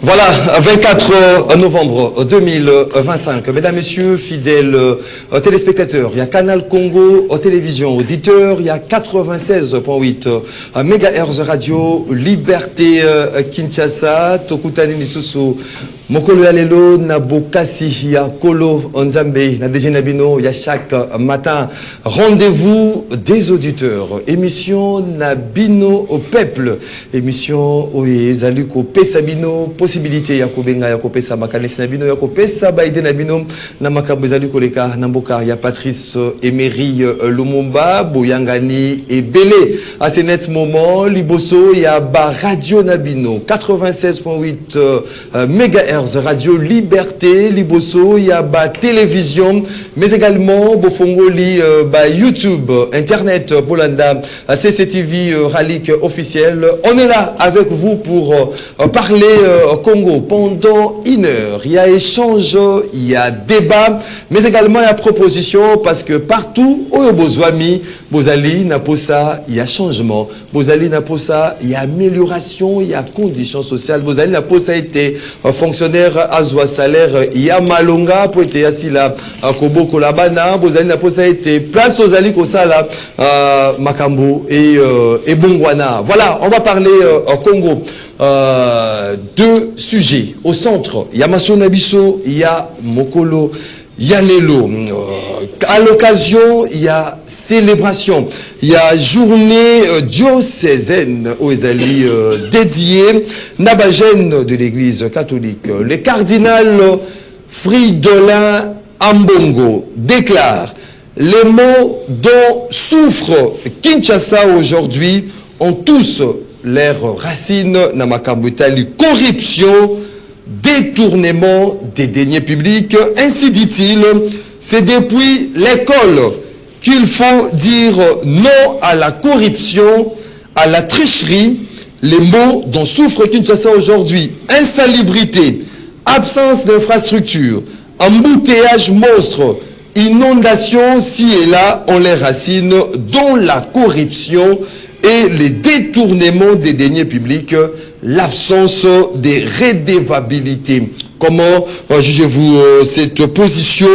Voilà, 24 novembre 2025. Mesdames, Messieurs, fidèles téléspectateurs, il y a Canal Congo télévision, auditeurs, il y a 96.8 MHz radio, Liberté Kinshasa, Tokutani Nisusu, Mokolo Yalelo, Nabokasi, ya Kolo Nzambe, Nadejinabino, il y a chaque matin rendez-vous des auditeurs. Émission Nabino au peuple, émission Oyezaluko Pesabino, possibilité ya kobenga ya kopesa makanesi na bino ya kopesa baide na bino na makambo ezali koleka na mboka ya Patrice Emery Lumumba Boyangani et Belé à ce net moment liboso ya ba radio na bino 96.8 MHz radio Liberté liboso ya ba télévision mais également bofongoli ba YouTube internet Bolanda CCTV Ralik officiel. On est là avec vous pour parler Congo pendant une heure. Il y a échange, il y a débat, mais également il y a proposition parce que partout où Bozwami, Bozali n'a pas ça, il y a changement. Bozali n'a pas ça, il y a amélioration, il y a conditions sociales. Bozali n'a pas ça été fonctionnaire à Zoua salaire, il y a Malonga pour être assis là, à Kobo Kolabana. Bozali n'a pas ça été place aux Ali Kosala, Makambo et Bongwana. Voilà, on va parler Congo. Deux sujets. Au centre, il y a Masonabiso, il y a Mokolo, il y a Lelo. À l'occasion, il y a célébration. Il y a journée diocésaine aux Ezali dédiée, Nabagène de l'église catholique. Le cardinal Fridolin Ambongo déclare: les maux dont souffre Kinshasa aujourd'hui ont tous leurs racines dans Makambutali, corruption, détournement des deniers publics. Ainsi dit-il, c'est depuis l'école qu'il faut dire non à la corruption, à la tricherie. Les maux dont souffre Kinshasa aujourd'hui: insalubrité, absence d'infrastructures, embouteillage monstre, inondations ci et là ont les racines, dont la corruption et les détournements des deniers publics, l'absence de redevabilité. Comment jugez-vous cette position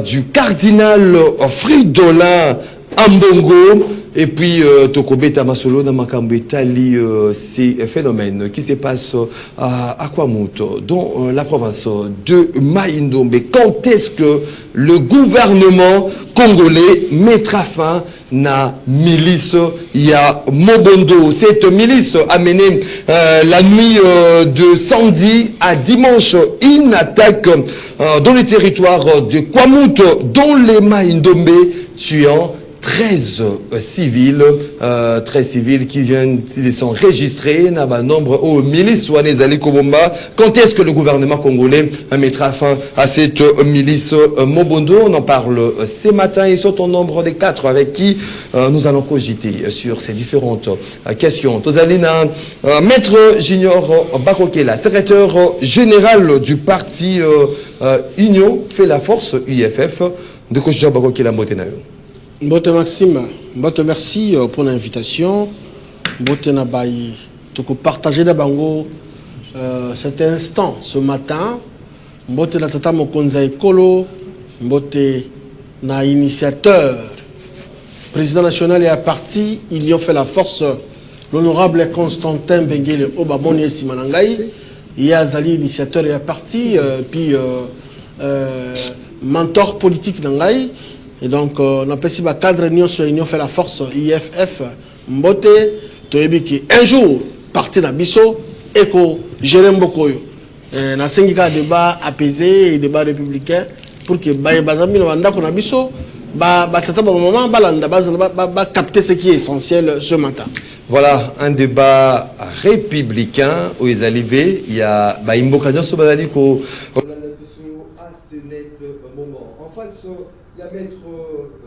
du cardinal Fridolin Ambongo et puis Tokobeta Masolo dans Makambo Itali, ces phénomènes qui se passent à Kwamut, dans la province de Maïndombe? Quand est-ce que le gouvernement congolais mettra fin à milice ya Mobondo? Cette milice a mené la nuit de samedi à dimanche une attaque dans le territoire de Kwamut, dont les Maïndombe, tuant 13 civils qui viennent, ils sont enregistrés dans un nombre au milice ou à Kobomba. Quand est-ce que le gouvernement congolais mettra fin à cette milice Mobondo? On en parle ce matin. Ils sont au nombre de 4 avec qui nous allons cogiter sur ces différentes questions. Tozalina, Maître Junior Bakokela, secrétaire général du parti Union fait la force UFF de Junior Bakokela Mbotenayo. Mbote Maxime, Mbote merci pour l'invitation. Mbote Nabayi, tu peux partager d'abord cet instant ce matin. Mbote na tata Mokonza Ekolo, Mbote na initiateur, président national et à parti, ils ont fait la force, l'honorable Constantin Bengele Obamoni Simanangaï, il y a Zali initiateur et à parti, puis mentor politique d'Angaï. Et donc, on appelle ça cadre union fait la force IFF Mbote, qui un jour parti dans Bisso et que Jérém Bokoyo. Dans le syndicat débat apaisé et débat républicain pour que Bazami Wanda qu'on a Bisso, capter ce qui est essentiel ce matin. Voilà un débat républicain où ils arrivent. Il y a Imbokanyo Sobaliko à ce net moment. En face, il y a Maître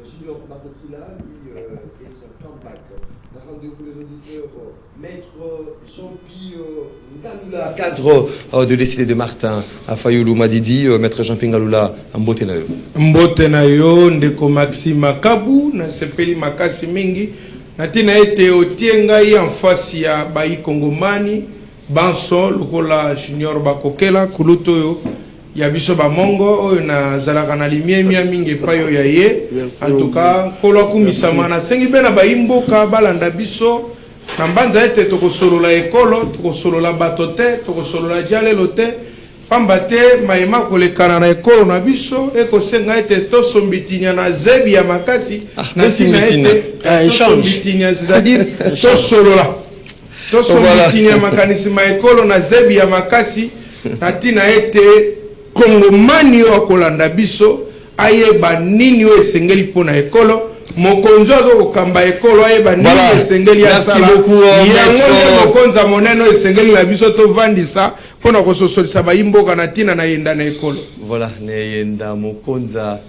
Junior Bakokila, lui, et son comeback. Rendez-vous les auditeurs, Maître Jean-Pierre Ngalula, cadre de l'essai de Martin à Fayoulou Madidi, Maître Jean-Pierre Ngalula, Mbotenayo. Mbotenayo, Ndeko Maxima Kabu, na sepeli makasi mingi, natina ete otienga en face ya Bayi Kongomani, banso lokola junior bakokela kuluto ya biso ba mongo oyo na zalaka na limie mingi payo ya ye en tout cas kolo kumisama na sengi bena ba imboka balanda biso na mbanza ete tokosolola ekolo tokosolola batote tokosolola jalelo te pamba te maima kolekana na ekolo na biso ekosenga ete tosombitinya na zebi ya makasi na sina ete tosombitinya c'est-à-dire tosombitinya makanisi ma ekolo na zebi ya makasi na tina ete kongomani yo akolanda biso ayeba nini oyo esengeli mpona ekolo mokonzi azokokamba ekolo ayeba nini esengeli asala yango nde mokonzi monene oyo esengeli na biso tovandisa mpona kososolisa bayimboka na ntina na yenda na ekolo. Voilà, na yenda mokonza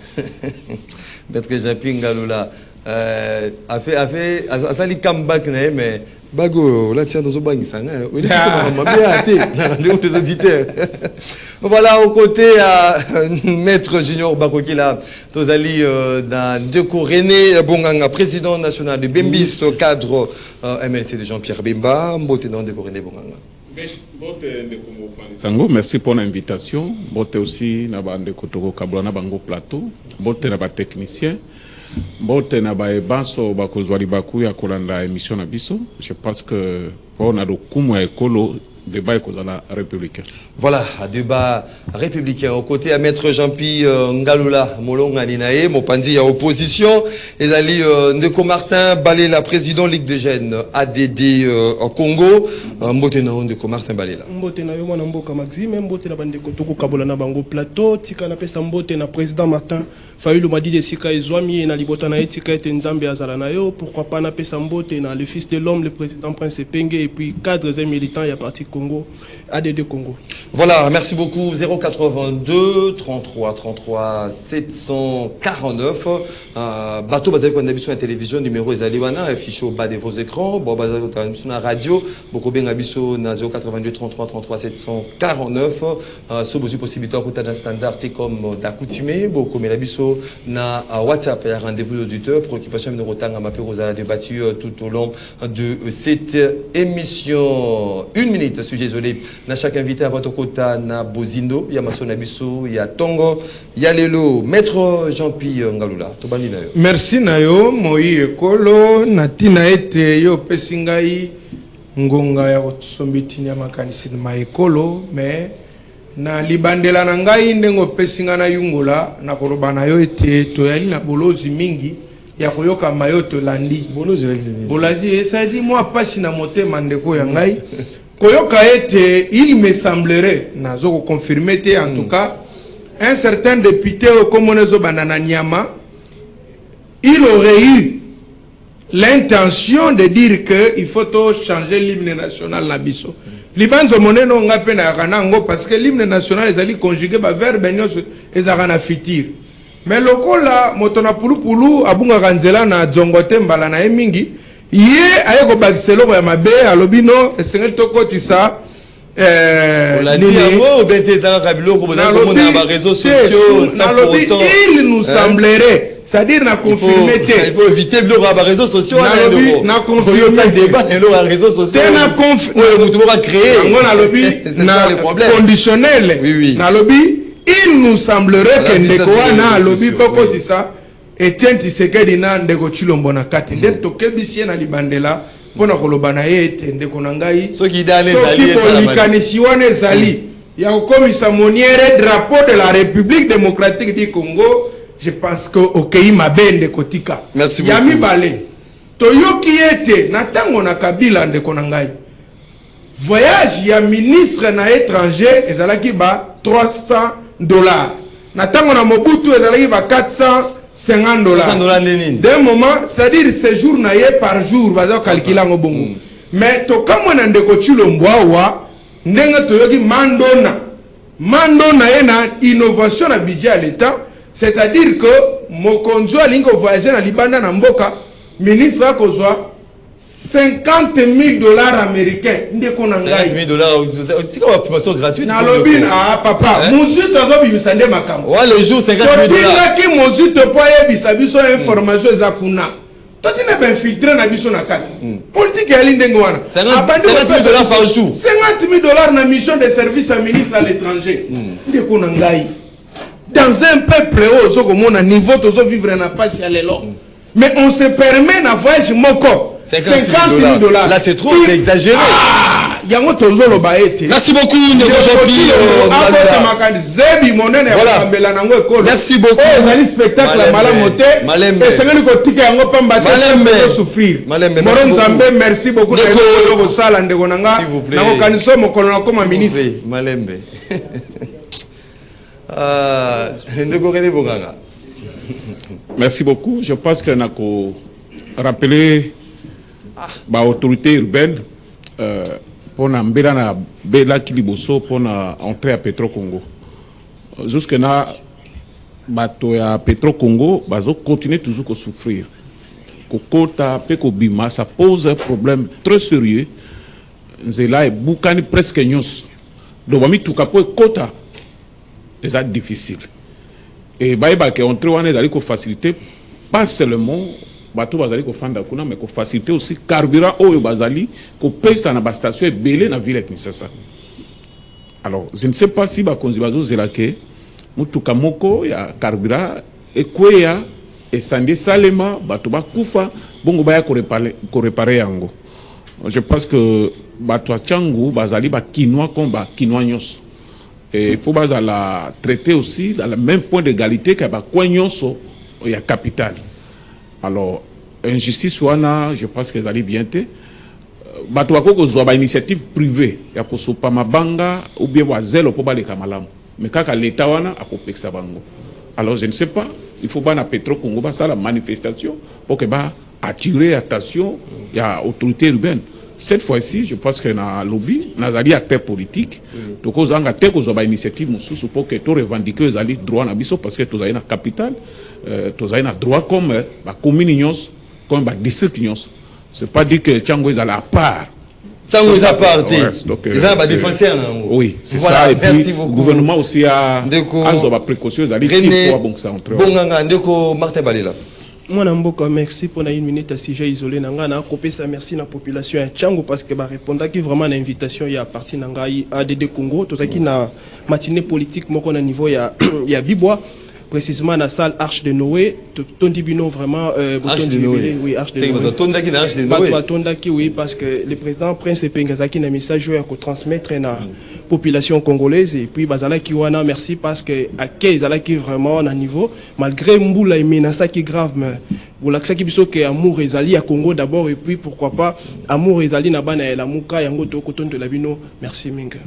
Maître Jean-Pierre Ngalula asali comeback na ye mais bago là tiens dans bangisa des auditeurs. Voilà, aux côtés à Maître Junior Bakokila Tozali dans Deko René Bonganga, président national de Bembis, cadre MLC de Jean-Pierre Bemba, Mbote dans Deko René Bonganga. Sango, merci pour l'invitation. Mbote aussi na bande Kotoko Kabulana Bango Plateau, Mbote na ba technicien. Mbote na ba ebanso bakozwali baku ya kolanda émission na biso. Je pense que on a le kumu ekolo débat kozala républicain. Voilà, débat républicain aux côtés à Maître Jean-Pierre Ngalula Molonga Ninae, Mopandi à opposition, et Ali Ndeko Martin Balela, président Ligue des Jeunes ADD au Congo, Mbotena Ndeko Martin Balela. Mbotena yo mwana mboka Maxime, Mbotena bandeko toko kabola na bango plateau, tika na pesa Mbotena président Martin Fayulu m'a dit de Sika Ezwami na libota na etika et Nzambe azala na yo, pourquoi pas na pesa Mbotena le fils de l'homme, le président Prince Penge et puis cadres et militants il y a parti Congo ADD Congo. Voilà, merci beaucoup. 082 33 33 749. Bateau basé qu'on a vu sur la télévision, numéro Ezaliwana, affiché au bas de vos écrans. Bon, basé sur la radio, beaucoup bien abisso na 082 33 33 749. So beaucoup possibilité à d'un standard comme d'accoutumé, beaucoup mais l'abisso na WhatsApp et rendez-vous auditeurs pour occupation de rotang à mapé aux débattu tout au long de cette émission. Une minute, sujet isolé. Na chaque invité à votre côté na Bozindo, ya Maso Nabiso, ya Tongo, ya Lelo, Maître Jean-Pierre Ngalula. Tobani na yo. Merci na yo, moi ekolo, natina ete yo pesingai ngonga ya kosombitinya makanisi ma ekolo, mais na libandela na ngai ndengo pesinga na yungola na koloba na yo ete toyali na bolozi mingi ya koyoka mayoto landi. Bolazi ça dit moi pasi na motema ndeko ya ngai. Koyoka ete, il me semblerait, nazo confirmer en tout cas, un certain député au Komonezo Banana Nyama, il aurait eu l'intention de dire qu'il faut changer l'hymne national Nabiso. Libanzo moneno ngape na ranango parce que l'hymne national est allé conjuguer ba verbe nyos ezarana fitir. Mais lokola motona pulupulu abunga kanzela na zongote mbala na emingi. Yé ayeko bakiselo ya mabe alobino esengel tokotisa il nous semblerait, c'est-à-dire na confirmé il faut éviter le réseaux sociaux na confirmé débat na réseaux sociaux na confirmé créer na lobby na conditionnel na lobby il nous semblerait que ndeko na lobby tokotisa Etienne Tshisekedi na ndeko Chilombo na kati nde tokebisie na libandela pona koloba na ye ete ndeko na ngai soki idane likanisi wana ezali ya kokomisa moniere drapeau de la République démocratique du Congo. Je pense que okei mabende kotika ya mibale toyoki ete na tango na Kabila ndeko na ngai voyage ya ministre na étranger ezalaki ba $300 na tango na Mobutu ezalaki ba $450 d'un moment, c'est-à-dire séjour na ye par jour, bazo calculer ngo bongo. Mais to kama na ndeko Chilombo wa ndenga toyoki mandona ye na innovation na budget à l'état, c'est-à-dire que mokonzo alingo voyager na libanda na mboka, ministre akozwa $50,000 américains. Ndeko na ngai $50,000, c'est comme une formation gratuite. Na lobby ah papa, musuto zo bimisande makambo. Ouais, le jour $50,000. Topinga ki musuto po yebisa biso information za kuna. tu n'es pas infiltré dans mission na kati. Politique ya linde ngwana. 50 $50 par jour. 50 000 $ na mission de service à ministre à l'étranger. Ndeko na ngai. Dans un peuple où on a niveau de vivre na passe à l'élo. Mais on se permet na voyage moko. 50 000 $. Là c'est trop, c'est exagéré. Yango tozolo baete. Merci beaucoup Ndeko Jean-Pierre. Merci beaucoup. Les spectacle à Malamote. Et c'est que le tika yango pamba te souffrir. Merci beaucoup. S'il vous plaît. Na okaniso mokolo na koma ministre. Malembe. Ndeko René Bonganga. Merci beaucoup. Je pense qu'on a rappelé l'autorité urbaine pour n'embêter na bela kiliboso pour entrer à Petro Congo. Jusque là, bato ya Petro Congo bazo continuer toujours à souffrir. Kokota peko bima, ça pose un problème très sérieux. Nzela et boukani presque nyos. Donc bami tukapo kota, c'est difficile. Et baïba qui entrer on est allé ko faciliter pas seulement bateau bazali ko fanda kuna mais ko faciliter aussi carburant oyo bazali ko pesa na ba station belé na ville Kinshasa. Alors je ne sais pas si ba konzi bazo zelake mutuka moko ya carburant ekweya esande salema bato ba kufa bongo baya ko réparer yango. Je pense que bato changu bazali ba kinois comme ba kinois nyos. Et il faut la traiter aussi dans le même point d'égalité qu'il y a capital. Alors, injustice, je pense qu'elle allait bien être. Il y a une initiative privée. Il y a une banga ou bien zèle pour les kamalam. Mais quand l'État a ça bango. Alors, je ne sais pas. Il faut que Petro Congo ça la manifestation pour que attirer attention il y a autorité urbaine. Cette fois-ci, je pense qu'il y a un lobby, il y a des acteurs politiques. Donc, il y a une initiative pour que tout revendique les droits parce que tout a une capitale, tout a un droit comme la commune, comme le district. Ce n'est pas dire que Tchango est à la part. Tchango est à part. Ils ont un défenseur. Oui, c'est ça. Et puis, le gouvernement aussi a des précautions. Bonganga, Ndeko Martin Balela. Moi, merci pour une minute à sujet isolé. Merci à la population de Tchango parce que répondre vraiment à l'invitation. Il y a parti à ADD Congo. Tout ça qui na matinée politique, moi, à niveau il y a Bibois. Précisément dans la salle Arche de Noé, Tondibino vraiment Arche de Noé. Oui, Arche de Noé. Tondaki oui parce que le président Prince Pengazaki a un message à transmettre à la population congolaise et puis bazala ki wana merci parce que à Kezala qui vraiment à niveau malgré Mboula et menace qui grave mais voilà que ça qui biso que amour ezali à Congo d'abord et puis pourquoi pas amour ezali na bana la muka yango to coton de la bino merci minga.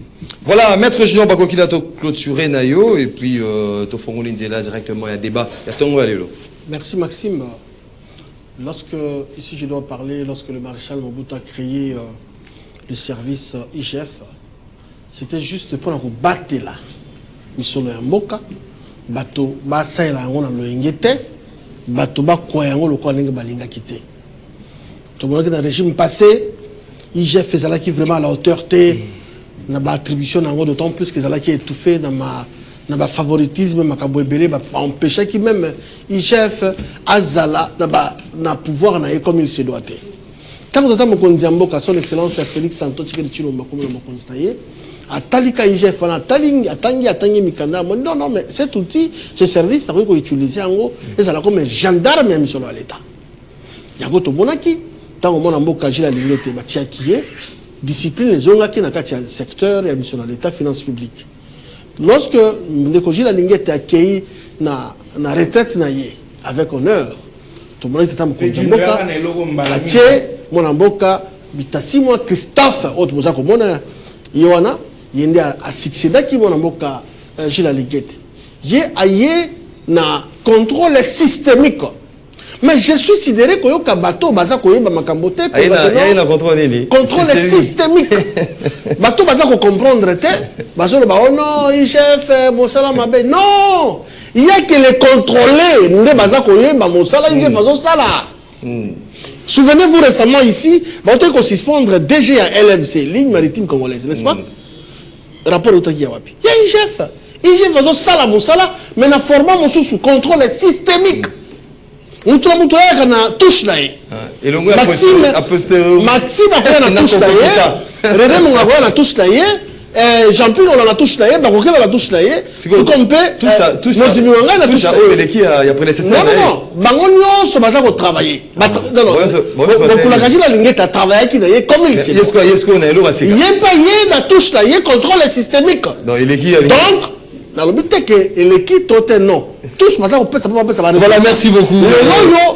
Voilà maître Jean Bakokila to clôturer nayo et puis to fongoli nzela directement il y a débat il y a tongo alelo. Merci Maxime. Lorsque ici je dois parler lorsque le maréchal Mobutu a créé le service IGF. C'était juste pour nous battre là. Nous sommes en Moka, bateau, basa la on a le ingété, bateau ba quoi yango le quoi n'engue balinga quitté. Tout le monde qui dans le régime passé, IGF faisait là qui vraiment à la hauteur té, n'a pas attribution en d'autant plus que ça qui est étouffé dans ma favoritisme, ma cabouébélé, ma empêcher qui même IGF azala n'a pouvoir n'a comme il se doit être. Quand on entend mon konziamboka son excellence Félix Santos qui est chino makomo mo konstaye Atalika IGF, atangi mikanda. Non, mais cet outil, ce service, ça peut utiliser en gros, et ça comme un gendarme même sur l'État. Il y a un autre bonaki, tant que mon ambo kaji la ligne de Batia qui est, discipline les zones qui n'ont secteur et mission de l'État, finances publiques. Lorsque le koji la ligne est accueilli na retraite avec honneur, tout le monde est en Konjamboka, Batia, mon amboka, bitasi moi Christophe, autre mozako mona, Yohana. Il y a un succédant qui m'a mboka Gila Ligete. Il y a un contrôle systémique. Mais je suis sidéré que le bateau baza ko yeba makambote il y a un contrôle systémique. Bateau baza ko comprendre te bazo ba oh non chef mosala mabe non il y a que les contrôler nde baza ko yeba mosala il façon sala. Souvenez-vous récemment ici bateau ko suspendre DG à LMC ligne maritime congolaise n'est-ce pas? Rapport au Taki Yawapi. Il y a un chef. Il y a un sala moussala, mais la format sous contrôle systémique. mutu ya na touche na ye et le Maxime a na touche na ye René Mungawa na touche na ye Jean-Pierre on a touche na ye Bakoke na touche na ye tout comme touche na touche il y a prédécesseur non bango nyonso baza ko travailler pour la la lingeta travailler qui na ye comme il sait yesko na elo basika ye na touche na ye contrôle systémique donc dans le but que l'équipe tote non tous baza ko pesa voilà merci beaucoup le yo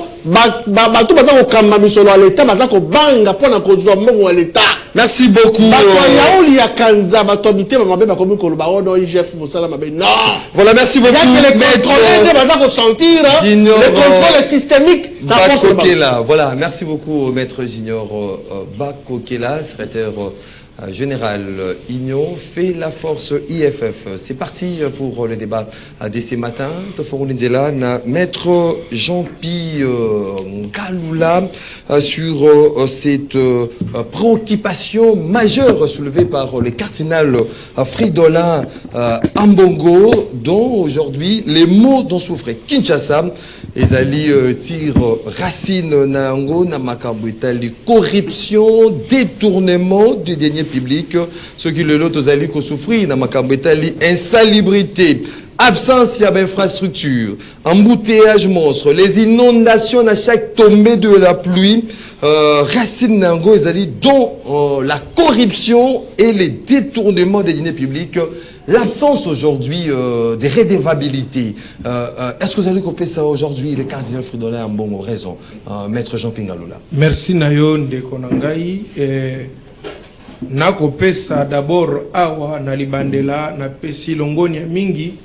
tout baza ko kamba misolo à l'état baza ko banga pona ko zwa mbongo à l'état merci beaucoup yaoli ya kanza batobité mabe ba komi ko ba odo IGF mosala mabe non voilà merci beaucoup les contrôleurs baza ko sentir le contrôle systémique Bakokela voilà merci beaucoup maître Junior Bakokela secrétaire général Union fait la force IFF. C'est parti pour le débat de ce matin. Maître Jean-Pierre Ngaloula sur cette préoccupation majeure soulevée par le cardinal Fridolin Ambongo, dont aujourd'hui les mots dont souffrait Kinshasa. Ezali tire racine nango na makambo etali corruption, détournement du deniers publics, ce qui le lot ozali ko souffrir na makambo etali insalubrité, absence d'infrastructure, embouteillage monstre, les inondations à chaque tombée de la pluie, racine nango ezali dont la corruption et les détournements des deniers publics. L'absence aujourd'hui des redevabilités, est-ce que vous allez couper ça aujourd'hui? Le cardinal Fridolin Ambongo raison, maître Jean-Pierre Ngaloula. Merci Nayo Ndekonangai. Na couper ça d'abord awa na libandela na pesi longonia mingi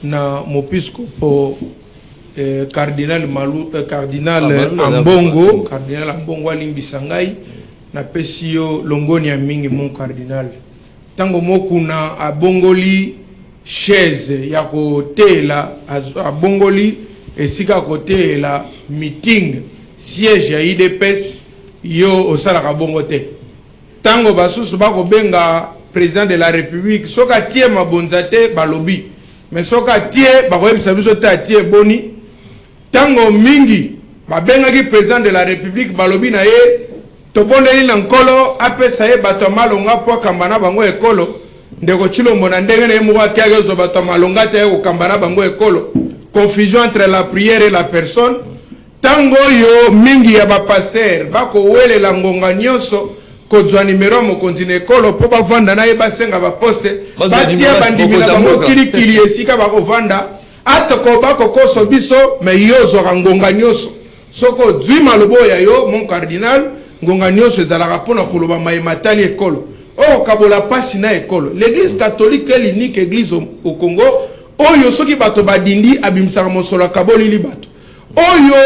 na mopiscopo cardinal Ambongo, cardinal Ambongo alimbisangai na pesi yo longonia mingi mon cardinal. Tango mokuna abongoli chaise ya kotela abongoli esika kotela meeting siège ya IDPS yo osala ka bongo te tango basusu bako benga président de la république soka tie mabonza te balobi mais soka tie bako yebisa biso ta tie boni tango mingi babenga ki président de la république balobi na ye tobondeli na nkolo apesa ye bato malonga po kambana bango ekolo ndeko chilombo na ndenge ne muwa tiage zo bato malonga te ko kambana bango ekolo confusion entre la prière et la personne tango yo mingi ya ba pasteur bako wele la ngonga nyonso ko zwa numero mo konzine ekolo po ba vanda na ye basenga ba poste batia bandimi na bango kilikili esika bako vanda atako bako koso biso me yozo ngonga nyonso soko dwima lobo ya yo mon cardinal ngonga nyonso ezalaka pona koloba matali ekolo o kabola pasi na ekolo l'église catholique est l'unique église au Congo oyo soki bato badindi abimisaka mosolo kaboli li bato oyo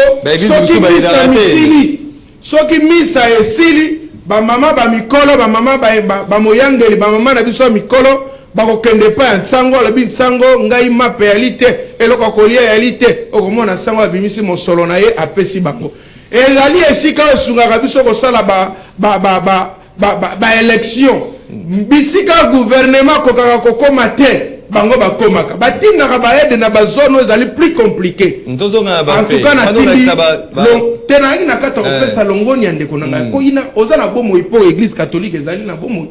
soki misa esili ba mama ba mikolo ba mama ba moyangeli ba mama na biso mikolo bakokende pa ya nsango alobi nsango ngai mape ya lite eloko kolia ya lite okomona nsango abimisi mosolo na ye apesi bango ezali esika osungaka biso kosala ba élection bisika gouvernement kokaka kokoma te bango bakomaka batindaka baede na bazone ezali plus compliqué en tout cas na tindi tena ina kata kopesa longoni ya ndeko nanga ko ina oza na bomo ipo église catholique ezali na bomo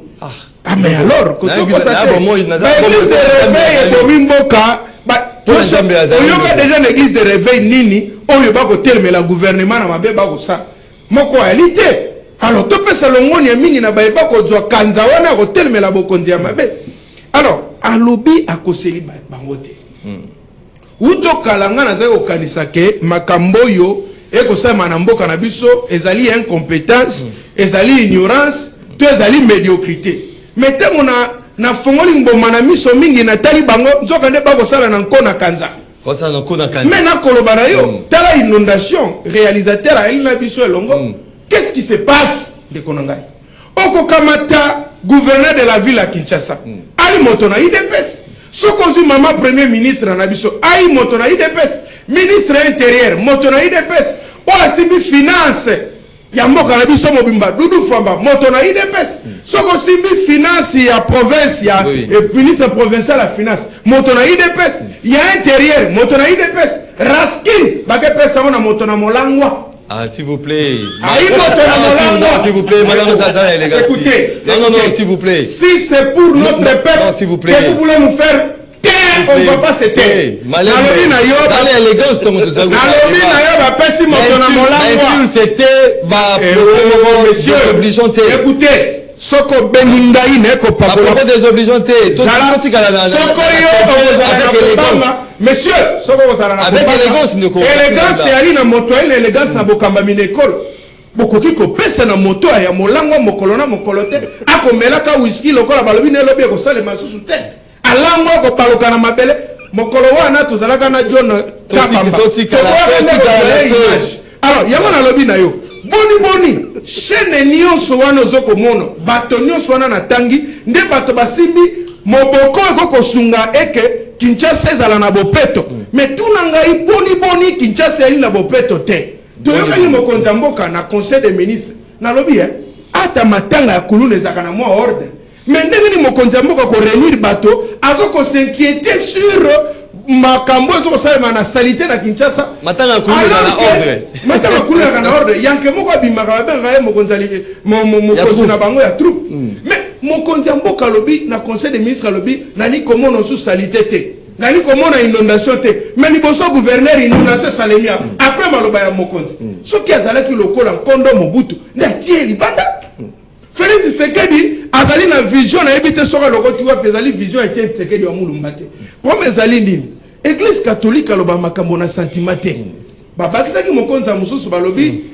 mais alors kotokosa te église de réveil bomi mboka oyoka déjà na église de réveil nini oyo bakotelemela gouvernement na mabe bakosa moko ali te alors topesa longoni ya mingi na bayeba kozwa kanza wana kotelemela bokonzi ya mabe alors alobi akoseli bango te uto kalanga na zai okanisa ke makambo yo ekosama na mboka na biso ezali incompétence ezali ignorance to ezali médiocrité mais tango na fongoli mboma na miso mingi na tali bango nzoka nde bakosala na nkona kanza mais na koloba na yo tala inondation réalisateur a elina biso elongo qu'est-ce qui se passe de konangai oko kamata gouverneur de la ville à Kinshasa ali moto na IDPS sokozu mama premier ministre na biso ai moto na IDPS ministre intérieur moto na IDPS o asimi finance ya mboka na biso mobimba Doudou Famba moto na IDPS soko simbi finance ya province ya ministre provincial la finance moto na IDPS ya intérieur moto na IDPS Raskin bake pesa na moto na Molangwa. Ah, s'il vous plaît. S'il vous plaît, madame Tata, écoutez, non, s'il vous plaît. Si c'est pour notre peuple s'il vous plaît, que vous voulez nous faire taire, on ne va pas se taire. Nalobi na yo ba pesi moto na Molangwa. Monsieur, écoutez, soko beningai ne ko papola des obligeantés. Monsieur, avec élégance, élégance yali na moto ile élégance na bokamba minekolo. Bokoki ko pesa na moto ya Molangwa mokolo na mokolo te. Akomela ka whisky lokola balobi ne lobi ko sale masusu te. Alangwa ko paloka na mabele mokolo wana tozalaka na John Kabamba. Alors yamana lobi na yo. Boni chaîne nyonso wana ozoko mono bato nyonso wana na tangi nde bato basimbi moboko ekoko sunga eke Kinshasa ezala na bopeto mais tuna ngai boni Kinshasa eli na bopeto te toyokaki mokonzi ya mboka na conseil des ministres nalobi ata matanga ya kuluna ezaka na mwa ordre mais ndenge ni mokonzi ya mboka ko réunir bato azoko s'inquiéter sur makambo ezoko salema na salite na Kinshasa matanga kuluna na ordre matanga kuluna na ordre yanke moko abimaka babenga ye mokonzi mokonzi na bango ya troupe mais mokonzi ya mboka lobi na conseil des ministres lobi nani komona sous salite te nani komona inondation te mais liboso gouverneur inondation salemia après maloba ya mokonzi soki azalaki lokola nkondo mobutu nde atie libanda Félix Tshisekedi azali na vision na ebite soka lokoti wa pezali vision etie Tshisekedi wa mulumba te comme ezali nini église catholique aloba makambo na sentiment te babakisaki mokonzi ya mosusu balobi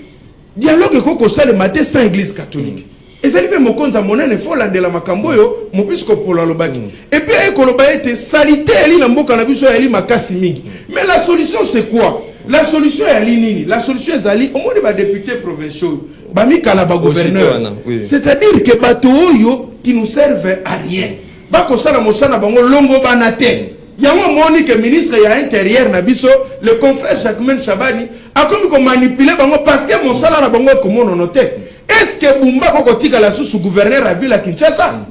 dialogue koko salema te sans église catholique ezali pe mokonzi monene fo landela makambo yo mobisko polo alobaki et puis ekoloba ete salite eli na mboka na biso eli makasi mingi mais la solution c'est quoi? La solution est nini? La solution ezali au moins ba députés provinciaux bamikala ba gouverneur c'est-à-dire que bato oyo qui nous servent à rien bako sala mosana bango longo banate yango moni que ministre ya intérieur na biso le confrère Jacquemain Chabani a comme ko manipuler bango parce que mosala na bango ko mono noté. Est-ce que Bumba kotika la sous gouverneur à ville à Kinshasa?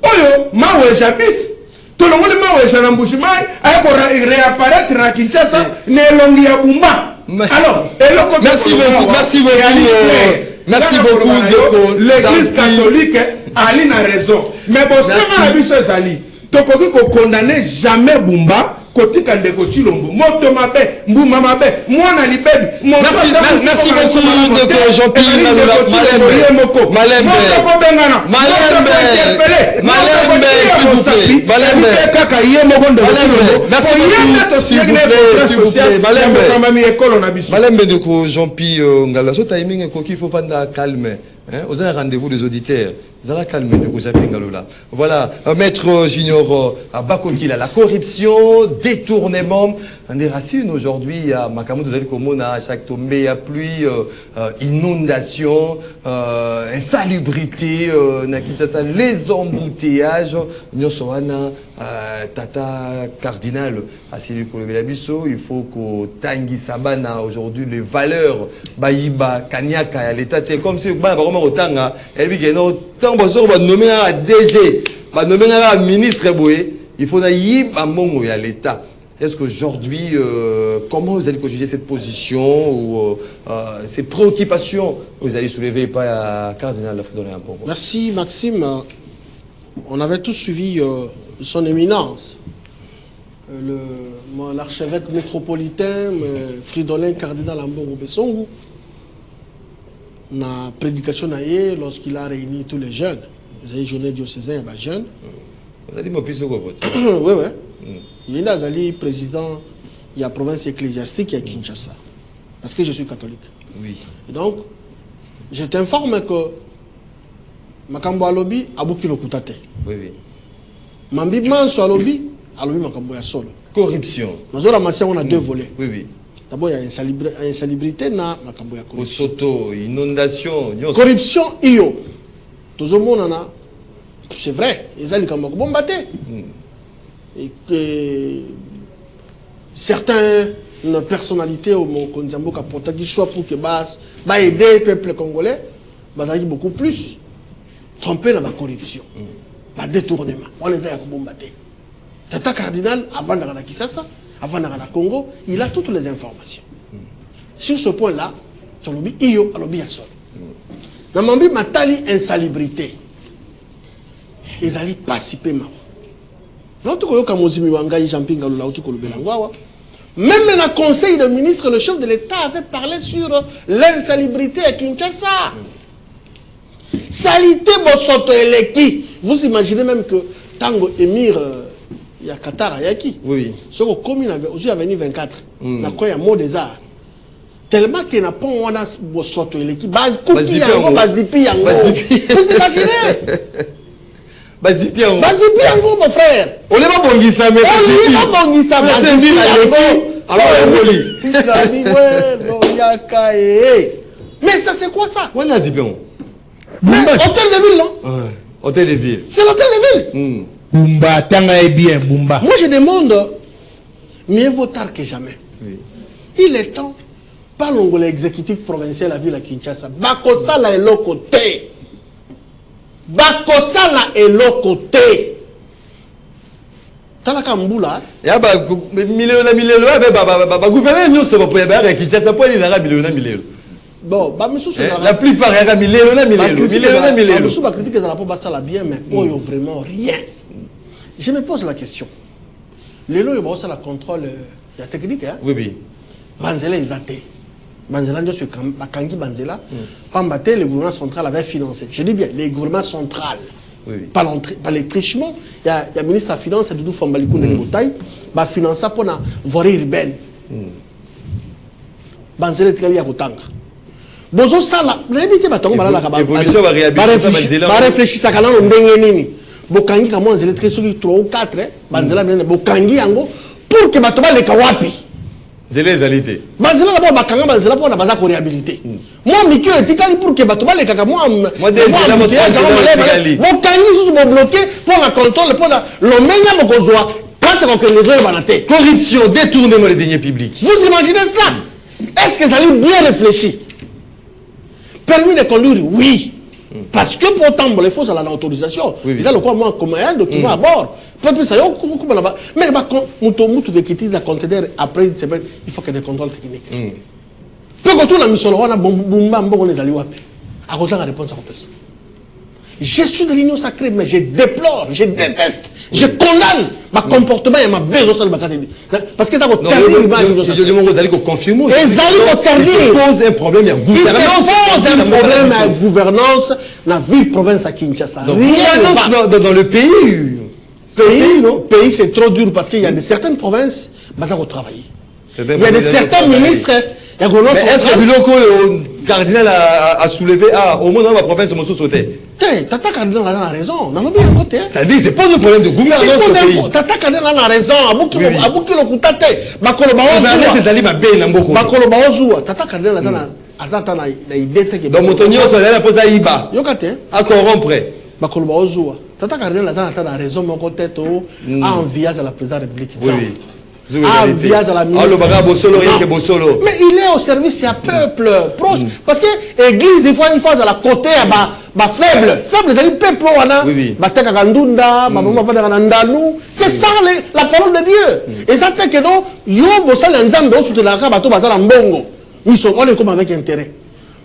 Oyo mawe jabis. Tout le monde mawe janambushimai ayako réapparaître na Kinshasa ne longi ya Bumba. Alors, merci beaucoup l'église catholique ali na raison. Mais bon ça na biso ezali. Tokoki ko condamner jamais Bumba. Kotika ndeko Chilombo moto mabe mbuma mabe mwana libebi merci beaucoup ndeko Jean-Pierre Malembe ndeko Jean-Pierre ngala so timing ekoki faut panda calme. Aux un rendez-vous des auditeurs. Voilà, maître Junior Bakokila, la corruption, détournement, on des racines aujourd'hui à Makamou, vous allez comme à chaque tombée à pluie, inondation, insalubrité, les embouteillages, Tata Cardinal, à Sylvie Kolobelabiso, il faut que Tanguy Sabana aujourd'hui les valeurs, Baïba, Kanyaka, à l'état, comme si Otanga, et puis non, tant que va nommer un DG, va nommer un ministre, il faut y aller à l'État. Est-ce qu'aujourd'hui, comment vous allez juger cette position ou ces préoccupations vous allez soulever par Cardinal Lafredonné? Merci Maxime. On avait tous suivi son éminence, l'archevêque métropolitain Fridolin Cardinal Ambongo Bessongo. Na prédication lorsqu'il a réuni tous les jeunes, vous avez journée diocésaine et jeunes. Vous avez dit plus de quoi? Oui. Il y a un président de la province ecclésiastique à Kinshasa, parce que je suis catholique. Oui. Et donc, je t'informe que Makambo Alobi a beaucoup de kutate. Oui. Mambi Manso Alobi Makambo ya solo. Corruption. Nous on a deux volets. Oui. D'abord, il y a insalubrité na Makambo ya corruption. Soto, inondation, corruption, iyo. Tout le monde en a. C'est vrai. Ils ont dit bombarder. Et que certains une personnalité au Konzambo qui a porté du choix pour que va aider le peuple congolais, va aller beaucoup plus tromper dans la corruption, la détournement. On les a combattus. Tata Cardinal, avant d'aller à Kinshasa, avant d'aller à Congo, il a toutes les informations. Sur ce point-là, sur le lobby, il y a un lobby à sol. Dans mon but, matali insalubrité. Ils allaient participer. Même dans le conseil de ministre, le chef de l'État avait parlé sur l'insalubrité à Kinshasa. Salité Bosoto Eleki. Vous imaginez même que Tango Émir, il y a Qatar à Yaki. Oui. Ce que commune avait aussi à 24. Il y a un mot des arts. Tellement qu'il n'a pas un Bosoto Eleki. Bazipi yango. Vous imaginez? Bazipi yango, mon frère. On n'est pas bongisa, mais mais ça c'est quoi ça? On a dit bien. Hôtel de ville, non? Hôtel de ville. C'est l'hôtel de ville. Bumba, tanga est bien, Bumba. Moi je demande, mieux vaut tard que jamais. Oui. Il est temps, pas l'exécutif provincial à la ville à Kinshasa. Bakosala est l'autre côté. Bakosala est l'autre côté. Talaka Mbula. Ya ba milelo ba gouverner nous ça va pour ya Kinshasa pour les arabes milelo. Bon, bah monsieur la plupart ya milelo. Monsieur va critiquer ça pour ça la bien mais oh yo vraiment rien. Je me pose la question. Les lois ils ça la contrôle la technique hein. Oui. Banzela ils até. Banzela ndio sur Kangi Banzela. Pambaté le gouvernement central avait financé. Je dis bien les gouvernements central. Oui. Par les trichements, il y a le ministre de la Finance, Doudou Fambalikou Nengotaï, va financer pour la voirie urbaine. Banzele Tikali Yakotanga. Bozo Sala, l'habité va tomber là, évolution va réhabiliter. Va réfléchir ça quand on ndengenini. Bokangi kama on zele très sur 3 ou 4, Banzela bien Bokangi yango pour que batoba le kawapi. Zele zalité. Banzela d'abord bakanga Banzela pour la base ko réhabiliter. Moi miki etikali pour que batoba le kaka moi déjà mon Bokangi sous bloqué pour la contrôle pour la l'omenya bokozwa quand c'est que les autres banate. Corruption, détournement des deniers publics. Vous imaginez cela? Est-ce que ça allait bien réfléchi? Permis de conduire, oui. Parce que pourtant, il faut avoir l'autorisation. Il y a le quoi, moi, comme un document à bord. Mais il de quitter la conteneur après une semaine, il faut qu'il y ait des contrôles techniques. Peu que tout le monde a la réponse à ça. Je suis de l'union sacrée, mais je déplore, je déteste, je condamne ma comportement et ma besoin de parce que ça va ternir l'image de ça. Je demande aux alliés qu'on confirme. Les alliés vont ternir. Il pose un problème à la gouvernance dans la ville province à Kinshasa. Rien dans le pays. Pays, c'est trop dur parce qu'il y a de certaines provinces, bah ça va travailler. Il y a de certains ministres. Mais est-ce que le cardinal a soulevé au moins dans la province de Mosso Sauté? Tata Cardinal a raison. Ça dit, c'est pas un problème de gouvernance au pays. Tata Cardinal a raison. Abuki lo kutate. Bakolo baozua. Tata Cardinal azata na idée que. Donc Motonio ça la pose à Iba. Yokate. À corrompre. Bakolo baozua. Tata Cardinal azata na raison mon côté to a envié à la présidente de la République. Oui. À la ministre. Mais il est au service du peuple proche. Parce que l'église, il faut à la côté, faible. Faible, c'est-à-dire peuple. C'est ça la parole de Dieu. Et ça fait que non, on est comme avec intérêt.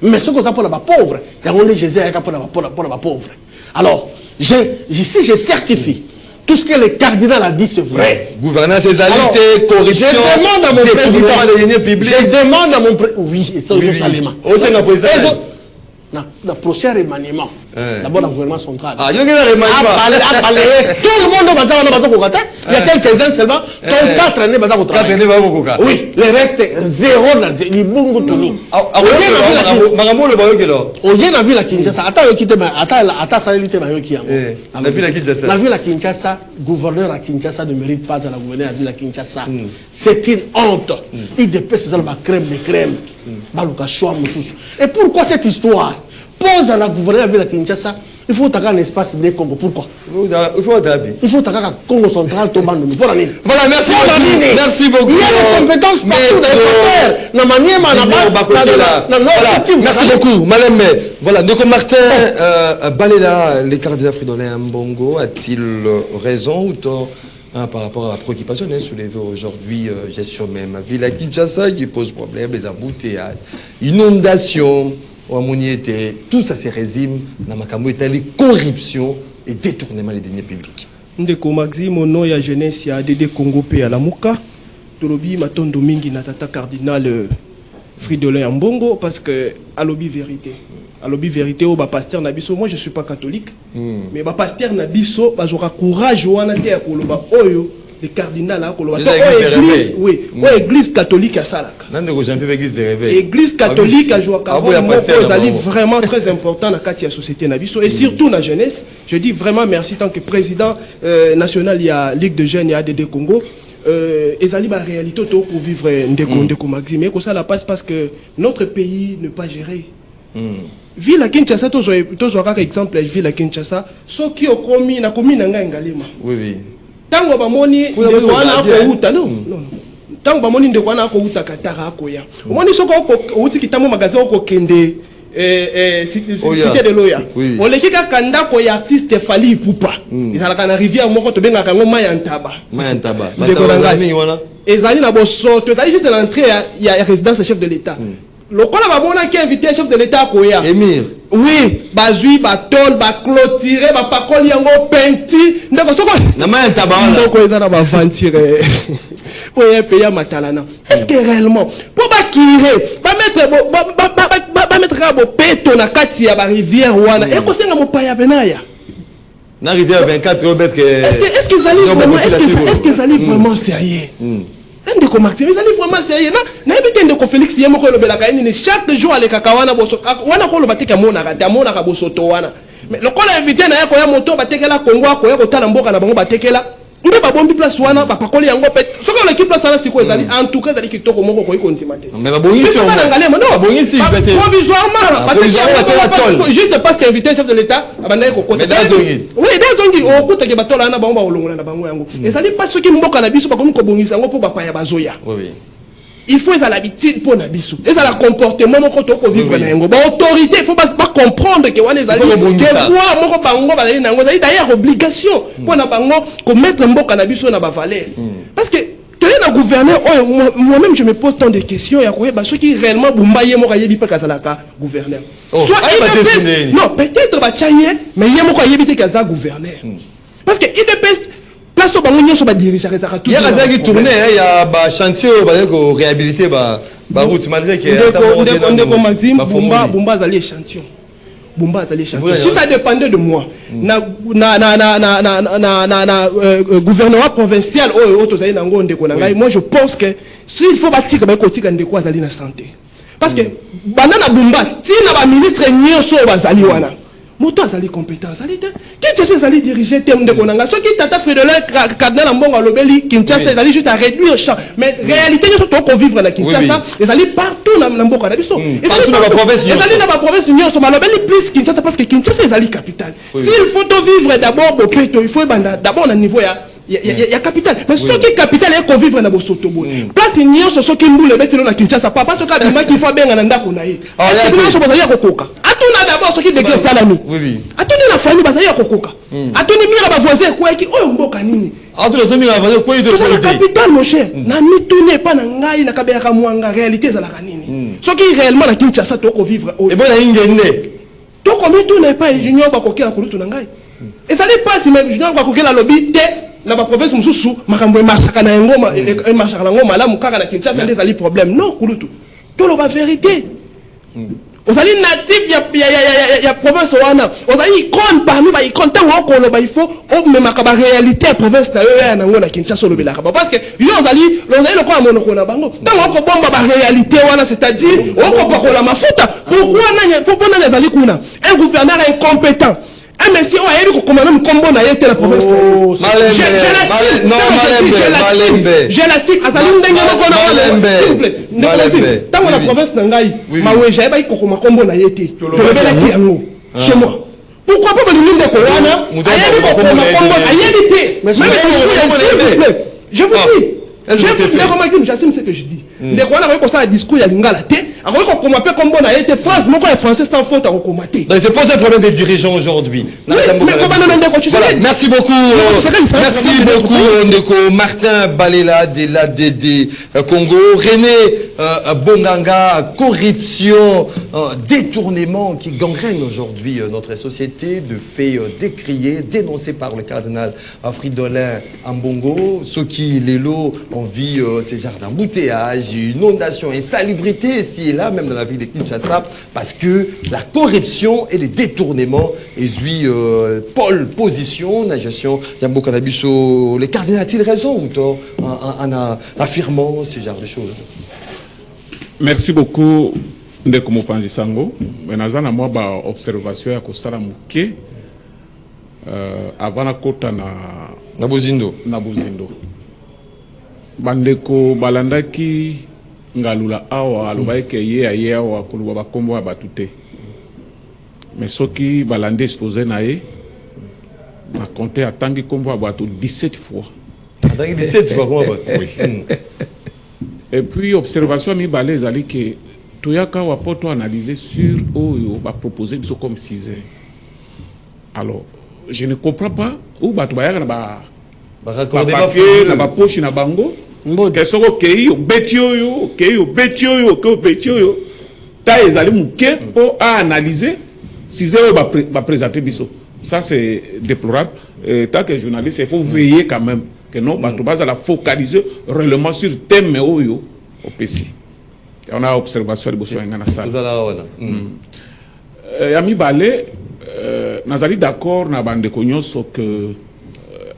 Mais ce que ça pour les pauvres, il y a Jésus pour les pauvres. Alors, ici, je certifie. Tout ce que le cardinal a dit, c'est vrai. Gouvernance et alité, corruption. Je demande à mon président. Je demande à mon président. Oui, et ça, oui. Au prochain remaniement. D'abord, le gouvernement central. Ah, il y a un remaniement. Tout le monde va il y a quelques-uns seulement. 4 années, oui, le reste, zéro. Les bungu tulu. La ville à Kinshasa. La ville à Kinshasa, gouverneur à Kinshasa ne mérite pas de la gouverner à la ville à Kinshasa. C'est une honte. Il dépasse ça, la crème de crème. Et pourquoi cette histoire? Pose à la gouverneure de la ville à Kinshasa Il faut attaquer un espace de Congo. Pourquoi? Il faut attaquer. Il faut attaquer Congo central, Tombando. Voilà, merci beaucoup. Merci beaucoup. Il y a des compétences partout dans les Merci beaucoup, Madame. Voilà, donc Martin Balela, les candidats Fridolin Mbongo, a-t-il raison ou tort par rapport à la préoccupation soulevée aujourd'hui, gestion même à Ville à Kinshasa, qui pose problème, les embouteillages, inondations, tout ça c'est régime, les corruption et détournement des deniers publics. Ndeko Maxime, au nom de la jeunesse, il y a des Congo à la Mouka. Tolobi Matondo Mingi Natata Cardinal Fridolin Mbongo, parce que à lobby vérité. À lobby vérité, au pasteur Nabiso, moi je ne suis pas catholique, mais pasteur Nabiso, j'aurai courage au Anate à Koloba Oyo. Les cardinals à Koloba. Église, oui, église catholique à Salaka. Église catholique à Joaka. C'est vraiment très important dans la société Nabiso et surtout dans la jeunesse. Je dis vraiment merci tant que président national, il y a Ligue de jeunes et ADD Congo. Et ça la réalité pour vivre Ndeko Maxime. Et ça la passe parce que notre pays n'est pas géré. Ville à Kinshasa, tu as un exemple, ville à Kinshasa, ce qui a commis na Ngalema. Oui. Tango bamoni ndeko wana ko uta non tango bamoni ndeko wana ko uta katara akoya omoni soko ko uti kitamo magasin ko kende cité de loya oleki ka kanda ko ya artiste Fali Ipupa izalaka na rivière moko to benga kango mayantaba ndeko nanga wana ezali na bosoto ezali juste l'entrée ya résidence chef de l'état le quoi là va qui invité chef de l'état koya Émir oui bazui batol ba clôturer ba pakoli yango penti ndeko soko na main tabana ndeko ezana ba ventire oye payer matalana est-ce que réellement pour ba kirer ba mettre ba peto na kati ya ba rivière wana et ko senga mo paya benaya na rivière 24 robert que est-ce que ça livre vraiment est-ce que ça livre vraiment sérieux Ndeko Maxime, ils allaient vraiment sérieux. Na ebite ndeko Félix yemo ko lobelaka ni chaque jour ale kakawana boso wana ko lobateka mona ka bosoto wana. Mais le ko la invité na yako ya moto batekela Congo ko ya ko tala mboka na bango batekela. Nde ba bombi place wana ba pakoli yango pet. Soko l'équipe place là siko ezali en tout cas ezali kitoko moko ko ikontimate. Mais ba bongisi on. Non, bongisi peut-être. Provisoirement juste parce qu'invité chef de l'état abanda ko kota. Oui, dazongi o kota ke batola na bango ba olongola na bango yango. Ezali pas soki mboka na biso ba komi ko bongisa yango po ba pa ya bazoya. Oui. Il faut ça l'habitude pour Nabiso. Et ça le comportement moko to ko vivre na yango. Ba autorité, il faut pas comprendre que wana ezali que moi moko bango ba na yango, d'ailleurs obligation pour na bango ko mettre mboka na biso na ba valeur. Parce que un gouverneur, moi-même je me pose tant de questions. Il y a ceux qui réellement Boumbaye moko yebi pa kazalaka gouverneur. Soit non, peut-être ba tchaye, mais yemo ko yebi te kaza gouverneur. Parce que IDPS place au bango nyonso ba diriger ezaka tout. Il y a ça qui tourne, il y a ba chantier ba réhabiliter ba route malgré que Ndeko Maxime Bumba zali échantillon. Bumba zali échantillon. Si ça dépendait de moi, gouvernement provincial auto zali nango ndeko na ngai, moi je pense que s'il faut bâtir ba kotika ndeko zali na santé. Parce que banana Bumba tina ba ministre nyonso bazali wana. Moto azali compétence ali te Kinshasa ezali diriger thème de konanga ce qui tata Fridolin cardinal Mbongo alobeli Kinshasa ezali juste à réduire champ mais réalité nous sommes qu'on vivre na Kinshasa ezali partout na mboka na biso ezali na province ezali na province nyonso malobeli plus Kinshasa parce que Kinshasa ezali capitale s'il faut vivre d'abord bopeto il faut d'abord na niveau il y a capital mais ce qui est capital est qu'on vivre na bosotobo place nyonso ce qui mboule betelo na Kinshasa papa ce ka qui faut benga na ndako na ye est-ce que vous kokoka atuna d'abord ce qui dégré salami oui atuni na famille bazali ya kokoka atuni mira ba voisin ko eki oyo mboka nini atuni zo mira ba ko ide c'est capital mon cher na mitune pa na ngai na kabea ka mwanga réalité za la kanini ce qui réellement na Kinshasa to ko vivre et bon na ingene to ko mitune pa junior ba kokela kulutu na ngai et ça n'est pas si même junior ba kokela lobby te na ba province mususu makambo e marchaka na ngoma e marchaka na ngoma la mukaka na Kinshasa des ali problème non kulutu to lo ba vérité Ozali natif ya province wana ozali icône parmi ba icône tant ko lo ba il faut o me makaba réalité province na yo ya na ngona Kinshasa lo belaka parce que yo ozali lo ko amono ko na bango tant ko bomba ba réalité wana c'est-à-dire o ko ko la mafuta pourquoi nanya pour bona ezali kuna un gouverneur incompétent un monsieur a eu ko komana mkombo na yete la province je la cite azali ndenge moko na wana s'il vous plaît ndeko tant la province na ngai maweja ba ko makombo na yete to lebela ki yango chez moi Pourquoi pas le monde de Kowana? Je vous dis. J'assume ce que je dis. Les Rwandais avaient comme ça un discours, il y a l'ingala té. Alors qu'on commaté comme bon a été France, mon quoi français c'est un fond à recommater. C'est pas un problème des dirigeants aujourd'hui. Voilà. Merci beaucoup. Merci beaucoup Ndeko Martin Balela de l'ADD Congo, René Bonganga, corruption, détournement qui gangrène aujourd'hui notre société, de faits décriés, dénoncés par le cardinal Fridolin Ambongo, ceux qui les lots ont vu ces genres d'embouteillage, inondation, insalubrité ici et là, même dans la ville de Kinshasa, parce que la corruption et les détournements, Paul position, la gestion Yambo Kanabiso, les cardinals a-t-il raison ou tort en affirmant ce genre de choses? Merci beaucoup Ndeko Mopanzi Sango. Menaza na moi ba observation ya kosala muke avant na kota na Bozindo. Bandeko balandaki ngalula awa alobaike ye awa kuluba bakombo ya batute. Mais soki balande exposé na ye na compté atangi kombo ya bato 17 fois. Atangi 17 fois comment oui. Et puis observation mi balé ezali que toyaka wa poto analyser sur oyo ba proposer biso comme 6 heures. Alors je ne comprends pas où bato bayaka na ba papier na ba poche na bango que soko keyo betioyo ta ezali muke pour analyser 6 heures ba présenter biso. Ça c'est déplorable. Tant que journaliste il faut veiller quand même que non bato base à la focaliser réellement sur thème oyo au PC. On a observation de besoin dans la salle. Vous allez Ami Balé nazali d'accord na bande nyonso que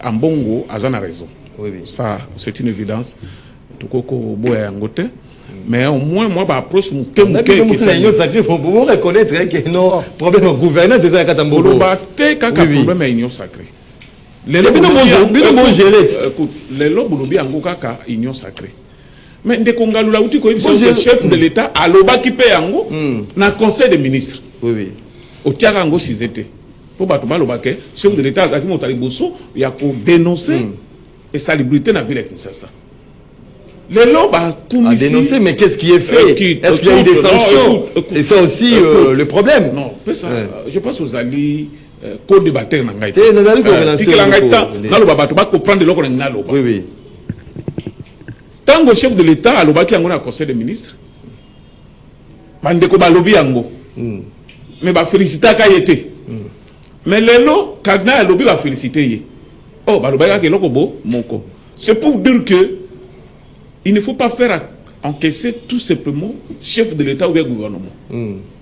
Ambongo azana raison. Oui. Ça c'est une évidence. Tukoko boya yangote. Mais au moins moi ba approche mon thème que ça sacré faut reconnaître que non problème au gouvernance c'est ça Katambogo. Ba te kaka problème union sacrée. Les lobes yango kaka union sacrée. Mais ndeko ngalula uti ko chef de l'état aloba ki pe yango na conseil des ministres. Oui. Au tiaka yango sizete. Po bato baloba ke chef de l'état azaki motali boso ya ko dénoncer et salubrité na ville de Kinshasa. Les lobes a dénoncer, mais qu'est-ce qui est fait? Est-ce qu'il y a eu des sanctions? C'est ça aussi le problème. Non, ça, je pense aux alliés co-débatteur na ngai. Oui. Tant que chef de l'État a l'obaki yango na conseil des ministres, bandeko balobi yango. Mais ba féliciter ka yete. Mais lelo cardinal a lobi ba féliciter ye. Oh balobaka ke loko bo moko. C'est pour dire que il ne faut pas faire encaisser tout simplement chef de l'État ou bien gouvernement.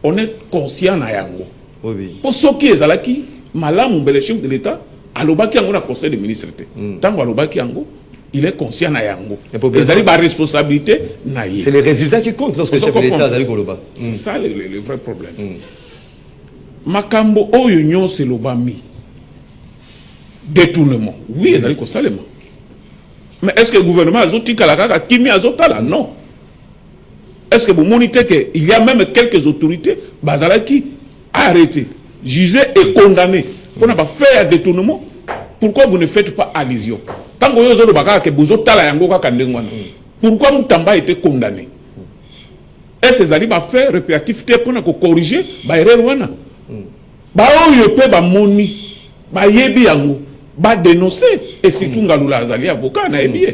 On est conscient na yango. Oui. Pour ceux qui est alaki malamu bel chef de l'État alobaki yango na conseil des ministres. Tant alobaki yango il est conscient na yango. Ils ont une responsabilité na ye. C'est les résultats qui comptent lorsque le chef de l'État a koloba. C'est ça le vrai problème. Makambo oyo nyonso lobami détournement. Oui, ils ont salema. Mais est-ce que le gouvernement a zoti kalaka kimi azotala? Non. Est-ce que vous monitez qu'il y a même quelques autorités bazalaki arrêtées, jugées et condamnées pour ne pas faire détournement? Pourquoi vous ne faites pas allusion? Tant que vous avez dit que pourquoi Moutamba a été condamné? Est-ce que vous allez faire rétroactivité pour corriger l'erreur? Ba dénoncer et surtout ngalula azali avocat na ebie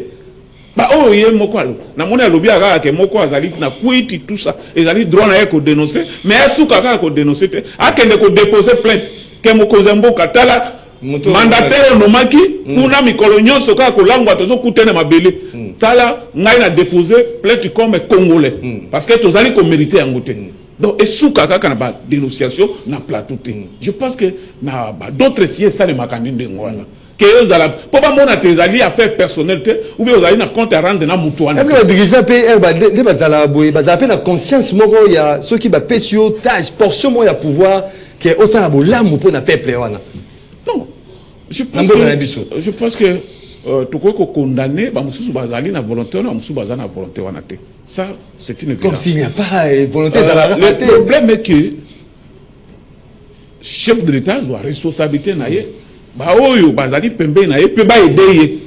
ba oye moko alo na moni alobi aga ke moko azali na kuiti tout ça ezali droit na ye ko dénoncer mais asuka ka ko dénoncer te akende ko déposer plainte ke moko zamboka tala mandataire nomaki kuna mikolo nyonso ka ko langwa tozo kutena mabele tala ngai na déposer plainte comme congolais parce que tozali ko mériter yangote. Donc, et sous kaka na ba dénonciation na plateau. Je pense que na d'autres siens ça les makandine de ngwana. Que eux ala pour pas mon tes alliés affaires personnelles ou bien aux alliés na compte à rendre na mutuana. Est-ce que les dirigeants PR les bazala boy bazala na conscience moko il y a ceux qui ba pesio tâche portion mo ya pouvoir que au sana bolamu pour na peuple wana. Non. Je pense que tout quoi condamné ba mususu bazali na volonté na mususu bazana na volonté wana te. Ça, c'est une évidence. Comme s'il n'y a pas volonté le problème est que chef de l'État a responsabilité naie ba oyo bazali pembe naie pe ba aider,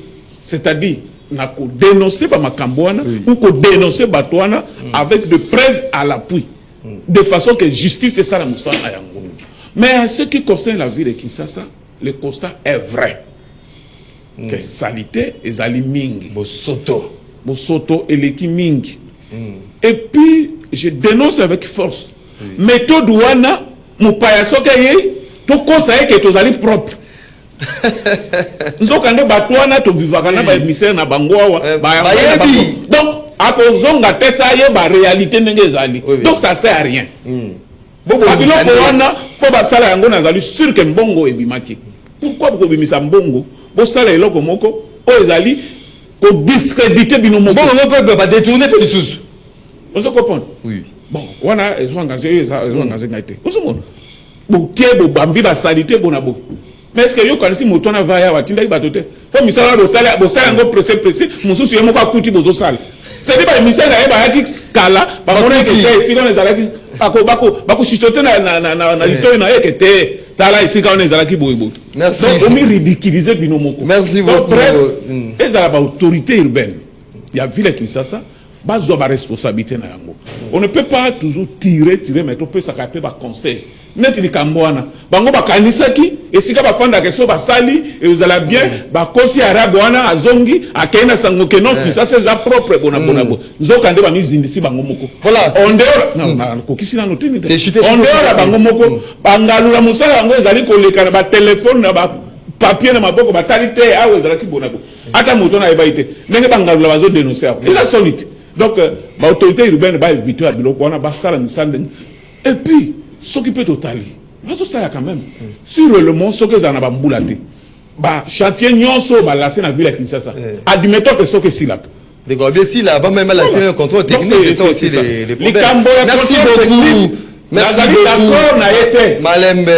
c'est-à-dire na ko dénoncer ba makambwana ou ko dénoncer batwana avec de preuves à l'appui, de façon que justice est ça la moussa à Yangoulou. Mais en ce qui concerne la ville de Kinshasa, le constat est vrai. Que salité et ali mingi bosoto et leki mingi. Et puis je dénonce avec force méthode wana mupaya soka ye to conseiller que to zali propre nzokande batwana to vivaka na ba émissaire na bangoa ba donc ako zonga tesa ye ba réalité ndenge ezali donc ça sert à rien bobo wana po ba sala yango nazali sûr que mbongo ebimaki. Pourquoi vous bimisa mbongo bo sala eloko moko o ezali ko discréditer bino moko bon on peut pas détourner pour les sous. On se comprend? Oui. Bon, on a engagé ngaité. On se montre. Bo tie bo bambi ba salité bonabo. Mais est-ce que yo kanisi motona va ya watinda ibatote? Fo misala do tala bo sala ngo pressé mususu yemo ka kuti bozo sala. C'est pas misala e ba yaki skala ba mona ke te ici on les alaki bako chichoter na litoy na ekete. Ici quand on est à la merci. Donc on ridiculiser binomoko. Merci beaucoup. Bref, les autorités urbaines, il y a ville qui ça bas ma responsabilité na yango. On ne peut pas toujours tirer mais on peut s'accaper par conseil. Net ni kambwana. Bango ba kanisaki et si ka ba fanda ke so ba sali et vous allez bien ba kosi arabe wana azongi akena sango ke non puis ça c'est sa propre bonabo. Nzokande ba mizindisi bango moko. Voilà. On dehors non ko kisi na notini. On dehors bango moko bangalula musala yango ezali ko lekana ba téléphone na ba papier na maboko ba talite awe ezalaki bonabo. Ata moto na ebaite. Ndenge bangalula bazo dénoncer. Eza solide. Donc l'autorité urbaine va éviter à biloko wana ba sala misala. Et puis s'occuper totalement. Parce que ça quand même. Sur le monde, ce que ça n'a pas boulaté. Bah chantier nyonso ba laisser na ville à Kinshasa. Admettons que ce que si là. D'accord, bien si là, pas même laisser un contrôle technique, c'est ça aussi les problèmes. Merci beaucoup. Merci beaucoup. Malembe.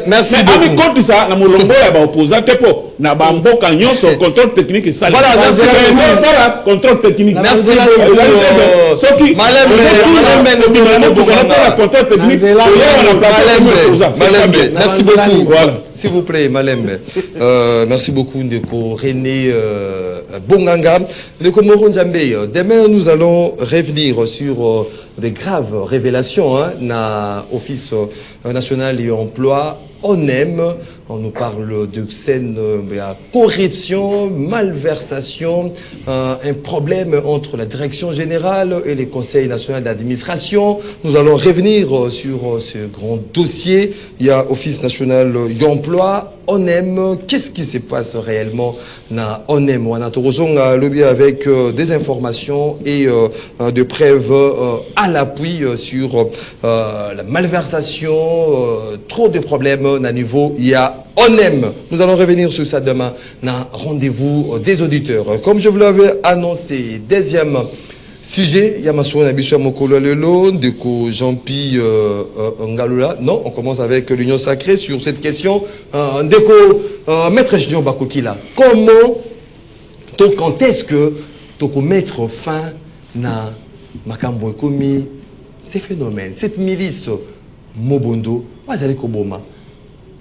Merci beaucoup. Compte ça, na molongo ya ba opposant po na ba mboka nyonso contrôle technique ça. Voilà, merci beaucoup. Contrôle technique. Merci beaucoup. Soki Malembe, contrôle technique. Malembe, merci beaucoup. Voilà. S'il vous plaît, Malembe. Merci beaucoup Ndeko René Bonganga. Ndeko Moro Nzambe. Demain nous allons revenir sur des graves révélations na Office national et emploi. On aime, on nous parle de scènes de corruption, malversation, un problème entre la direction générale et les conseils nationaux d'administration. Nous allons revenir sur ce grand dossier. Il y a Office national et emploi. On aime, qu'est-ce qui se passe réellement na on aime, on a lobby avec des informations et de preuves à l'appui sur la malversation, trop de problèmes à niveau. Il y a on aime. Nous allons revenir sur ça demain na rendez-vous des auditeurs. Comme je vous l'avais annoncé, deuxième sujet, Yamasou Nabisha Mokolo Lelo, Ndeko Jean-Pi Ngalula. Non, on commence avec l'Union Sacrée sur cette question. Ndeko Maître Junior Bakokila. Comment, quand est-ce que tu peux mettre fin na Makambo Ekomi, ces phénomènes, cette milice Mobondo, Wazali Koboma,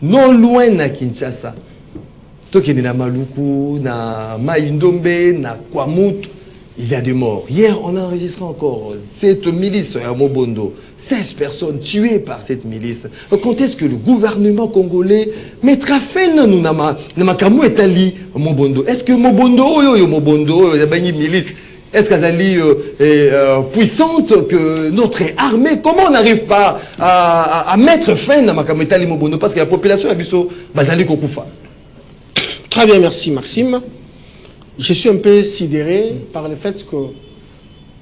non loin na Kinshasa, Tokene na Maluku, na Maïndombe, na Kwamut. Il y a des morts. Hier, on a enregistré encore cette milice à Mobondo. 16 personnes tuées par cette milice. Quand est-ce que le gouvernement congolais mettra fin à nous Namakamou et Ali Mobondo? Est-ce que Mobondo, Mobondo, une milice, est-ce qu'elle est puissante que notre armée? Comment on n'arrive pas à mettre fin à Namakamou et Ali Mobondo? Parce que la population a vu ça, Bazali Kokufa. Très bien, merci Maxime. Je suis un peu sidéré par le fait que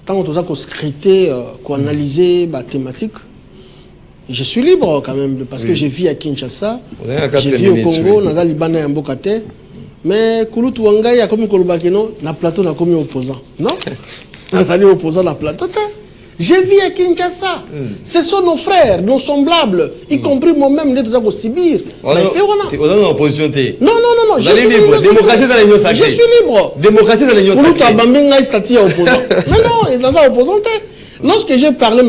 tant qu'on a scruté, qu'on analysé la thématique, je suis libre quand même, parce que je vis à Kinshasa, je vis au Congo, dans le Liban et en Bokate, mais Kouloutou Wanga, il y a comme Kolobakeno, na plateau, n'a comme opposant. Non? Dans le opposant, la plateau. Je vis à Kinshasa. Ce sont nos frères, nos semblables, y compris moi-même, les deux à Sibir. On est en opposition. Non, je suis libre. Démocratie dans l'Union sacrée. Je suis libre. Démocratie dans l'Union sacrée. Non, et dans un opposant. Lorsque j'ai parlé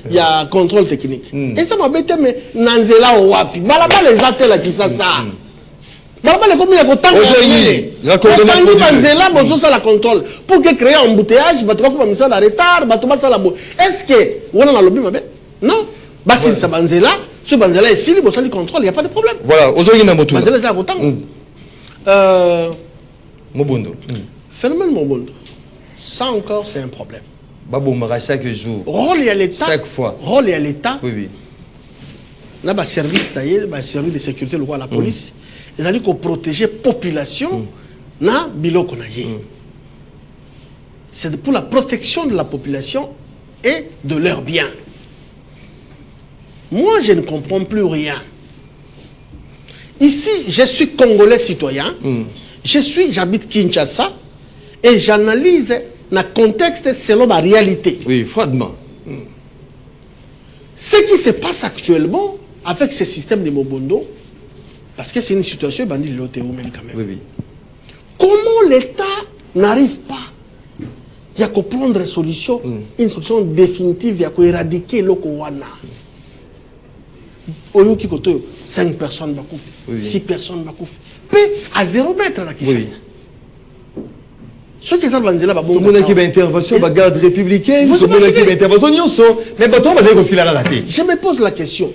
il y a contrôle technique. Et ça m'a bêté, mais Nanzela ou Wapi. Balaba les athées là qui ça. Balaba les commis à côté. La contrôle. Pour que créer un embouteillage, tu vas faire un en retard, tu vas faire la boue. Est-ce que on a lobby ma non. Bah si ça Banzela, ce Banzela est si libre, ça le contrôle, il n'y a pas de problème. Voilà, aujourd'hui na motu. Banzela c'est à côté. Mobondo. Phénomène Mobondo. Ça encore c'est un problème. Babomara chaque jour. Rôle à l'État. Chaque fois. Rôle à l'État. Oui, oui. Là, le service d'ailleurs, le service de sécurité locale, la police, ils allaient protéger la population na biloko na ye. C'est pour la protection de la population et de leurs biens. Moi, je ne comprends plus rien. Ici, je suis congolais citoyen. J'habite Kinshasa et j'analyse dans le contexte selon ma réalité. Oui, froidement. Ce qui se passe actuellement avec ce système de Mobondo, parce que c'est une situation bandit de l'OTO, mais quand même. Oui, oui. Comment l'État n'arrive pas il y a qu'à prendre une solution définitive, il y a qu'à éradiquer l'Okowana. Oyo qui koto 5 personnes bakoufi, 6 personnes bakoufi. Mais à 0 mètre là qui Oui. Ceux qui sont là, tout le monde qui va intervention, la garde républicaine, tout le monde qui va intervention, mais bateau va dire aussi là la tête. Je me pose la question.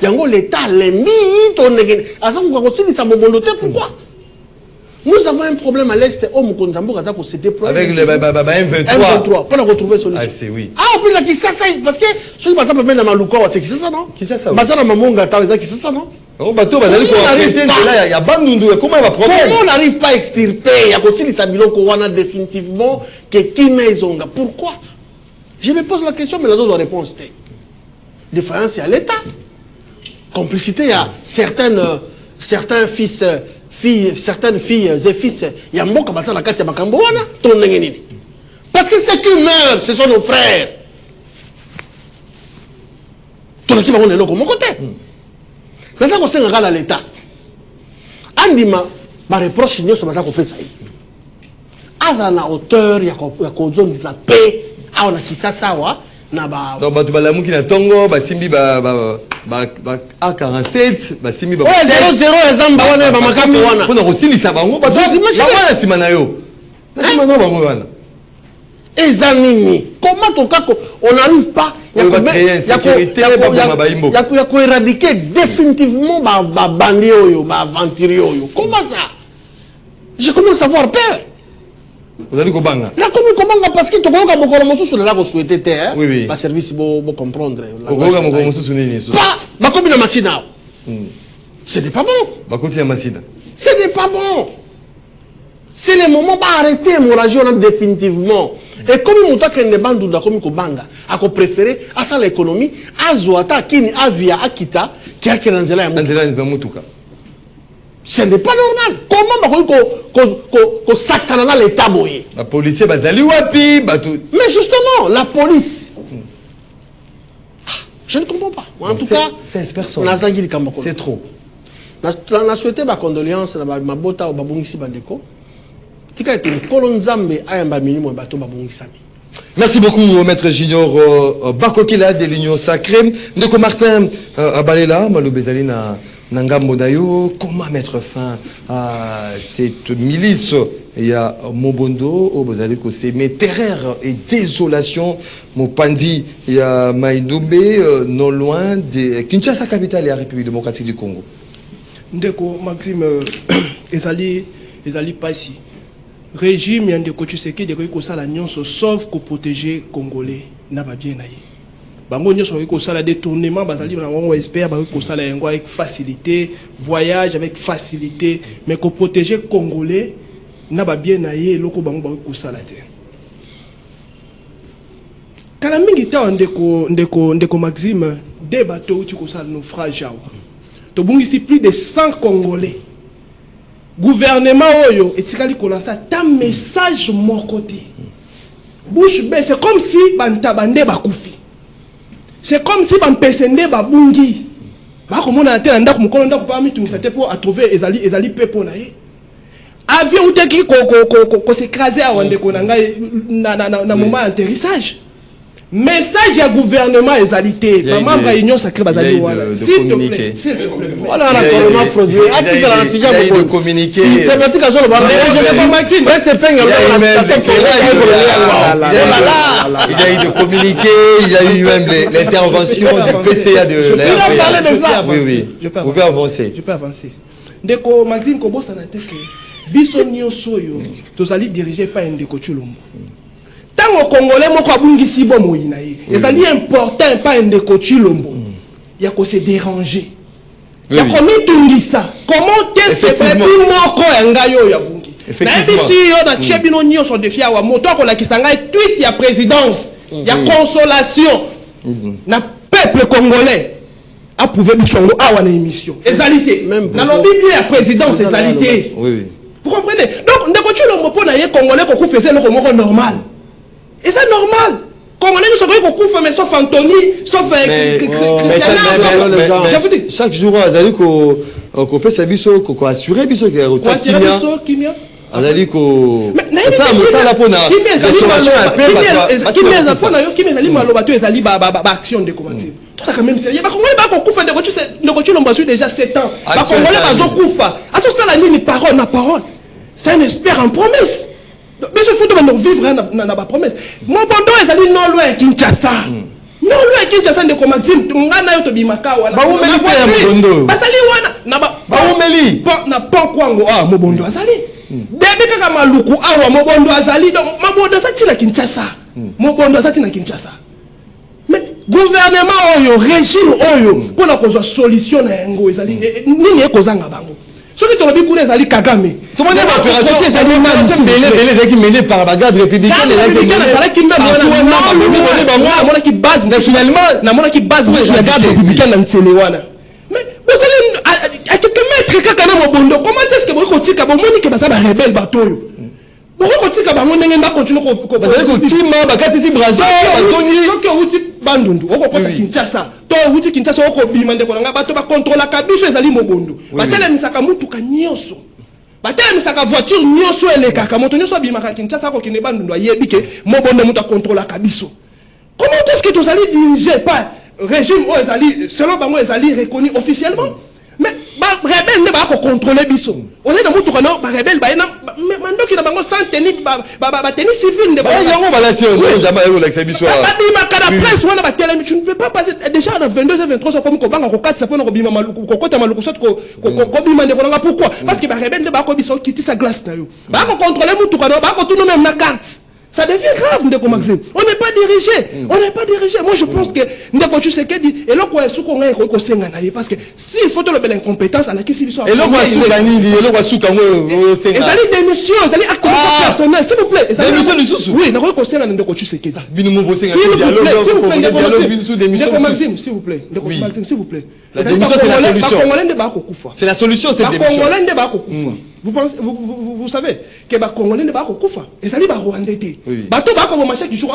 Yango l'État l'ennemi, ton négé. Asa ko ko sidi sa mobonoté pourquoi? Nous avons un problème à l'est au Mukonzambo kaza ko se déployer avec le M23. M23 pour retrouver solution. Ah, c'est oui. Ah, puis là qui ça parce que ceux qui passent pas même dans Maluka, c'est qui ça non? Qui ça? Bazana Mamonga ta qui ça non? Oh bateau va dire ko là il y a bandundu comment va problème? Comment on n'arrive pas à extirper? Il y a aussi les biloko wana définitivement que qui maisonga. Pourquoi? Je me pose la question mais les autres réponses étaient défaillance à l'État. Complicité, il y a certains fils, certaines filles et fils, il y a un mot comme ça, la carte, il y a Makambo, parce que ceux qui meurent, ce sont nos frères. Tout le monde est là, comme mon côté. Mais ça, c'est un l'État. Andima, ma reproche, c'est ça qu'on fait ça. Azana auteur, il y a qu'on zone qui s'appelle, on a qui ça, na ba donc batu balamuki na tongo basimbi ba A47 basimbi ba 00 ezamba wana ba makambo wana pona kosilisa bango batu wana sima na yo sima na bango wana ezanini comment on n'arrive pas ya ko éradiquer définitivement ba bandi oyo ba aventurier oyo comment ça je commence à avoir peur. Vous allez comment parce que tu as beaucoup de choses sur la souhaité oui oui pas service beau comprendre pas ma comme la machine ce n'est pas bon ma continue la machine ce n'est pas bon c'est le moment pas arrêter l'hémorragie définitivement et comme il m'a dit que bandu da comme banga a préféré à ça l'économie à Zouata kini avia akita qui a kiranzela ya mutuka. Ce n'est pas normal. Comment on s'accane dans l'État boyé? La police bazali wapi batou. Mais justement, la police. Je ne comprends pas. En tout cas, 16 personnes. C'est trop. On a souhaité ma condoléance à ma bota au babungisi bandeko. Tika était une colonne zambe à un minimum bateau babungisami. Merci beaucoup, Maître Junior Bakokila de l'Union Sacrée. Ndeko Martin Abalela, Malobezalina. Nangam Modayo, comment mettre fin à cette milice? Il y a Mobondo, Obozaleko, c'est mes terreurs et désolation. Mopandi, il y a Maïdoube, non loin de Kinshasa, capitale et la République démocratique du Congo. Ndeko, Maxime, ezali pasi. Régime, Yandeko, tu sais que de ça la nuance sauf que protéger Congolais n'a pas bien aillé. Bango nyonso ko sala détournement bazali na ngo espère ba ko sala yango avec facilité voyage avec facilité mais ko protéger Congolais na ba bien naye loko bango ba ko sala te kala mingi ta ndeko Maxime des bateaux tu ko sala naufrage awa to bungisi plus de 100 Congolais gouvernement oyo etikali ko lancer ta message mon côté bouche bée c'est comme si bantabande bakufi. C'est comme si on pesende babungi. Ba ko mona ate ndako mukono ndako pa mitungisa te pour à trouver ezali pepo na ye. Avion uteki ko s'écraser à wande ko na moment d'atterrissage. message à gouvernement ezalité Il y a maman eu de- réunion sacrée bazali il y a eu wala de s'il te communiquer. plaît s'il te plaît Voilà, Il y a eu Coloma des- Frosé. il y a eu Ati dans la des- Sija il y a eu de Bobo. communiquer. Si thématique à Zolo, Mais je sais pas Maxime Reste peigne, Il y a eu même il il y a eu de communiquer, il y a eu même l'intervention du PCA de la Il a parlé de ça. Oui, oui. Je peux Vous pouvez avancer. Je peux avancer. Ndeko Maxime Kobosa na te que biso nyonso yo tozali dirigé par Ndeko Chulombo. Tango Congolais moko abungisi bo moyina ye. Ezali important par Ndeko Chulombo. Ya ko se déranger. Ya ko mitungisa. Comment qu'est-ce que Effectivement. puis moko yanga yo ya bungi. Na Effectivement. bisi yo na chebino nyonso defia wa moto ko la kisanga tweet ya présidence. Ya consolation. Na peuple congolais. Approuvé Bichongo awa na émission. Ezalité. Même Na lobi bien la présidence ezalité. Oui, oui. Vous comprenez? Donc, Ndeko Chulombo po na ye congolais ko faisait le moko normal. Et c'est normal. Congolais ne sont pas qu'on mais sauf Anthony, sauf Mais chaque jour, Azali ko peut s'abisso, ko assurer biso que Kimia. Azali ko ça la pona. Kimia ezali maloba to ezali ba action de commenter. Tout ça quand même sérieux. Ba Congolais ba ko kufa Ndeko Chulombo a déjà 7 ans. Ba Congolais ba zo kufa. Aso sala nini parole na parole. C'est un expert en promesse. Mais ce faut de vivre na ba promesse. Mon bondo ezali non loin Kinshasa. Non loin Kinshasa Ndeko Maxime ngana yo to bimaka wala. Ba umeli pe ya Mobondo. Basali wana na ba umeli. Na pon kwango Mobondo azali. Debe kaka maluku awa Mobondo azali donc Mobondo azati na Kinshasa. Mobondo azati na Kinshasa. Mais gouvernement oyo régime oyo pour la cause solution na yango ezali nini ekozanga bango. Ce qui tolobi kuna ezali Kagame. Tout le monde est opération qui menée par la garde républicaine qui base finalement qui base la garde républicaine na ntsele wana. Mais bozali à quelques mètres kaka na Mobondo comment est-ce que vous kotika bomoni ke basa ba rebelle batoyo. Boko kotika bango ndenge nda continue ko bazali ko kima bakatisi Brazzaville bazongi soki outi bandundu okokota Kinshasa to outi Kinshasa okobima ndeko nanga bato ba contrôle kabiso ezali Mobondo batelemisaka mutuka nyonso batelemisaka voiture nyonso elekaka moto nyonso abimaka Kinshasa kokende bandundu ayebi ke Mobondo mutu contrôle kabiso. Comment est-ce que tous allez diriger par régime où ezali selon bango ezali reconnu officiellement? Mais rebelle ne va pas contrôler biso. On est dans mutu kana ba rebelle ba na mandoki na bango sans tenir ba tenir civil de ba yango balati jamais yo la biso bima kana presse wana ba télé tu ne peux pas passer déjà dans 22 h 23 comme ko banga ko 4 ça peut ko bima maluku ko kota maluku sot ko bima ndeko nanga pourquoi parce que ba rebelle ne ba ko biso quitter sa glace na yo ba ko contrôler mutu kana ba ko tout même na carte. Ça devient grave, Ndeko Maxime. On n'est pas dirigé. On n'est pas dirigé. Moi, je pense que Ndeko Tshisekedi, et là, quoi, ce qu'on a, parce que s'il faut de l'incompétence, à la question, et là, quoi, Soukani, et là, quoi, Soukani, et allez démission, allez acte personnel, s'il vous plaît. Démission du sous. Oui, n'a pas conseillé à Ndeko Tshisekedi. S'il vous plaît, Ndeko Maxime, s'il vous plaît. Ndeko Maxime, s'il vous plaît. La démission, c'est la solution. C'est la solution, c'est la démission. Vous savez que les Congolais ne sont pas koufa. Et ça dit Rwandais. Bateau ba ko macha qui joue.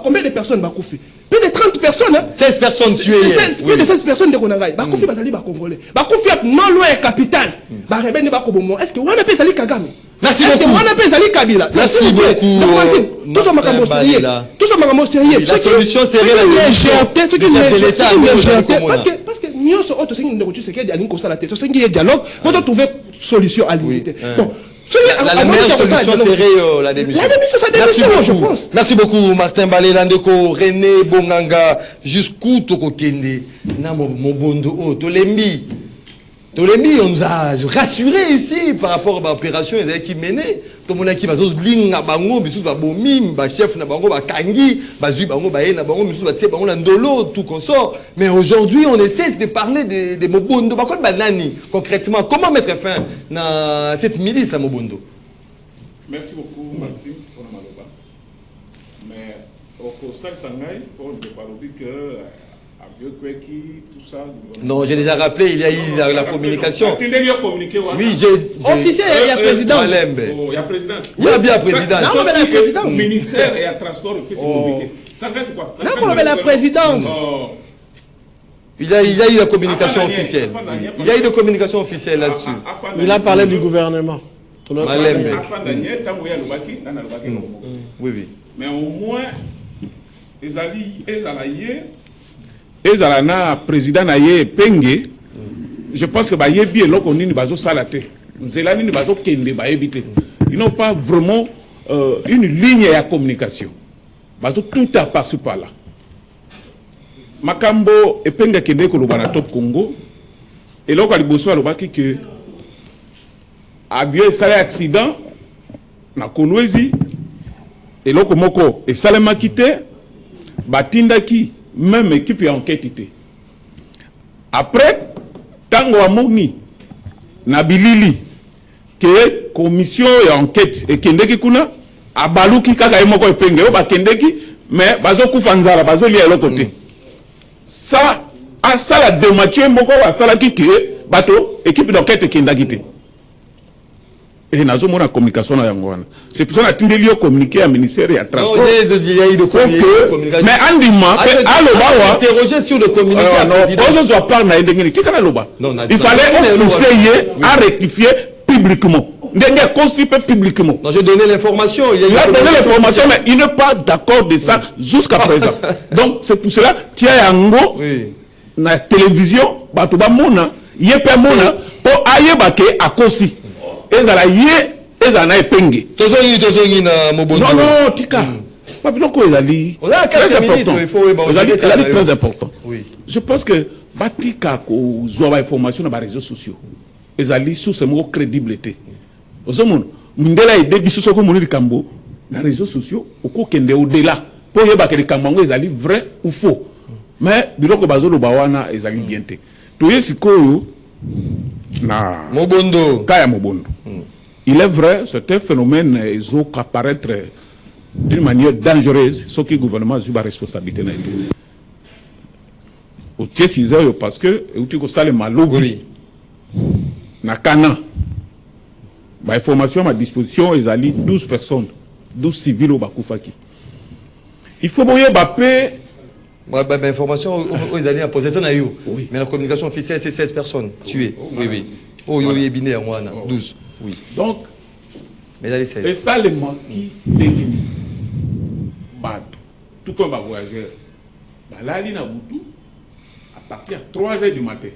Combien de personnes ba koufi? Plus de 30 personnes. 16 personnes tuées. Plus de 16 personnes de Konangai. Ba koufi bazali ba Congolais. Ba koufi non loin capitale. Ba rebelle ba ko bomo. Est-ce que wana pe zali Kagame? Merci beaucoup. Wana pe zali Kabila. Merci beaucoup. Tout ça makambo sérieux. Tout ça makambo sérieux. La solution c'est la ce qui parce que nyonso auto sengi ndeko Tshisekedi ali ko sala tête. Ce sengi dialogue pour trouver solution à l'unité. Bon. La meilleure solution serait la démission. La démission, ça démission, je pense. Merci beaucoup, Martin Balé, Landeko, René Bonganga, jusqu'où Toko Kende, Mobondo, Tolembi. Tolembi, on nous a rassuré ici par rapport à l'opération qui menait. Tout le monde qui va se bling à Bango, Bissous va bomim, chef na Bango va Kangi, Bazu Bango va na Bango, Bissous va Bango Landolo, tout consort. Mais aujourd'hui, on essaie de parler de Mobondo. Par contre, Banani, concrètement, comment mettre fin à cette milice à Mobondo? Merci beaucoup, Maxime, pour la maloba. Mais au sein de Sangai, on ne peut pas dire que. Tout ça, non, j'ai déjà rappelé, il y a eu la communication. Oui, j'ai. Officiel, il y a présidence. Il y a présidence. Il y a bien présidence. Non, mais la présidence. Ministère et à transport, c'est quoi? Non, mais la présidence. Il y a eu la communication officielle. Il y a eu de communication officielle là-dessus. Il a parlé du gouvernement. Oui, oui. oui. Mais au moins, ezala na président na ye Penge. Je pense que bayebi eloko nini bazo salate. Nzela nini bazo kende bayebi te. Ils n'ont pas vraiment une ligne de communication. Bazo tout à par-ci par-là. Makambo Epenga kende ko lobana top Congo. Et là, quand il a dit que avion est accident, na Kolwezi, et là, Moko et Salema quitté, Batindaki, même équipe enquête. Après, Tango Amoni, Nabilili, que commission et enquête, et Kendeki Kuna, Abaluki Kaka Moko et Penge, Kendeki, mais Bazoku Fanzara, Bazoli à l'autre côté. Ça, à ça la démarche moko à ça la qui bateau équipe d'enquête qui ndagité et nazo mona communication na yangwana c'est pour ça na tindeli yo communiquer à ministère et à transport mais andima allo bawa interroger sur le communiqué non on doit parler na ndengeni tika na loba il fallait essayer à rectifier publiquement ndenge constitué publiquement. Non, j'ai donné l'information. Il a donné l'information, mais il n'est pas d'accord de ça jusqu'à présent. Donc c'est pour cela qu'il y a un mot na télévision, batuba mona, yepe mona, pour aye bake akosi. Ezala ye, ezala epenge. Tozongi na mobondo. Non, tika. Papiloko ezali. On a quelques minutes, il faut ezali très important. Oui. Je pense que batika ko zoa information na ba réseaux sociaux. Ezali sous ce mot crédibilité. Ozomon, mundela ide biso soko moneli kambo na réseaux sociaux oko kende au-delà pour yeba que les kambango ezali vrai ou faux. Mais biloko bazolo bawana ezali bien te. Toye sikoyo na mobondo kaya mobondo. Il est vrai, c'est un phénomène qui apparaître d'une manière dangereuse, ce qui le gouvernement a eu la responsabilité. Au Tchèque, parce que il y a malobi na Cana. Ma information à ma disposition, ils allaient 12 personnes, 12 civils au Bakoufaki. Il faut moyen Bappé. Information, ils allaient en possession à you. Mais la communication officielle, c'est 16 personnes tuées. Oui. Oh, il y a binaire, 12. Oui. Donc, mais allez, 16. Et ça, les manquis délimis. Tout comme un voyageur. Là, il y a à partir de 3 h du matin.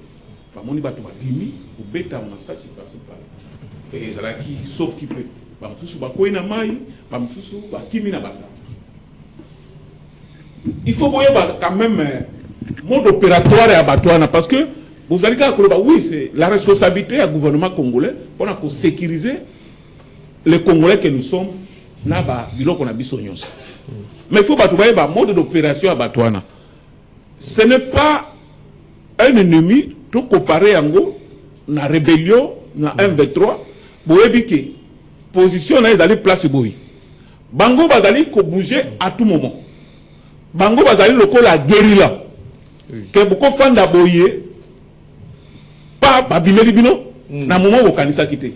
On y va tout bimi, au bêta, on a ça, c'est passé par là. Et ça qui sauf qui peut. Il faut voir quand même mode opératoire et abattoir parce que vous allez dire oui, c'est la responsabilité du gouvernement congolais pour sécuriser les Congolais que nous sommes là-bas, qu'on a besoin. Mais il faut voir le mode d'opération abattoir. Ce n'est pas un ennemi tout comparé à la rébellion, na M23. Boyebike position na ezali place boy bango bazali ko bouger à tout moment bango bazali lokola guérilla que beaucoup fanda boye pas babimeli bino na moment au kanisa kité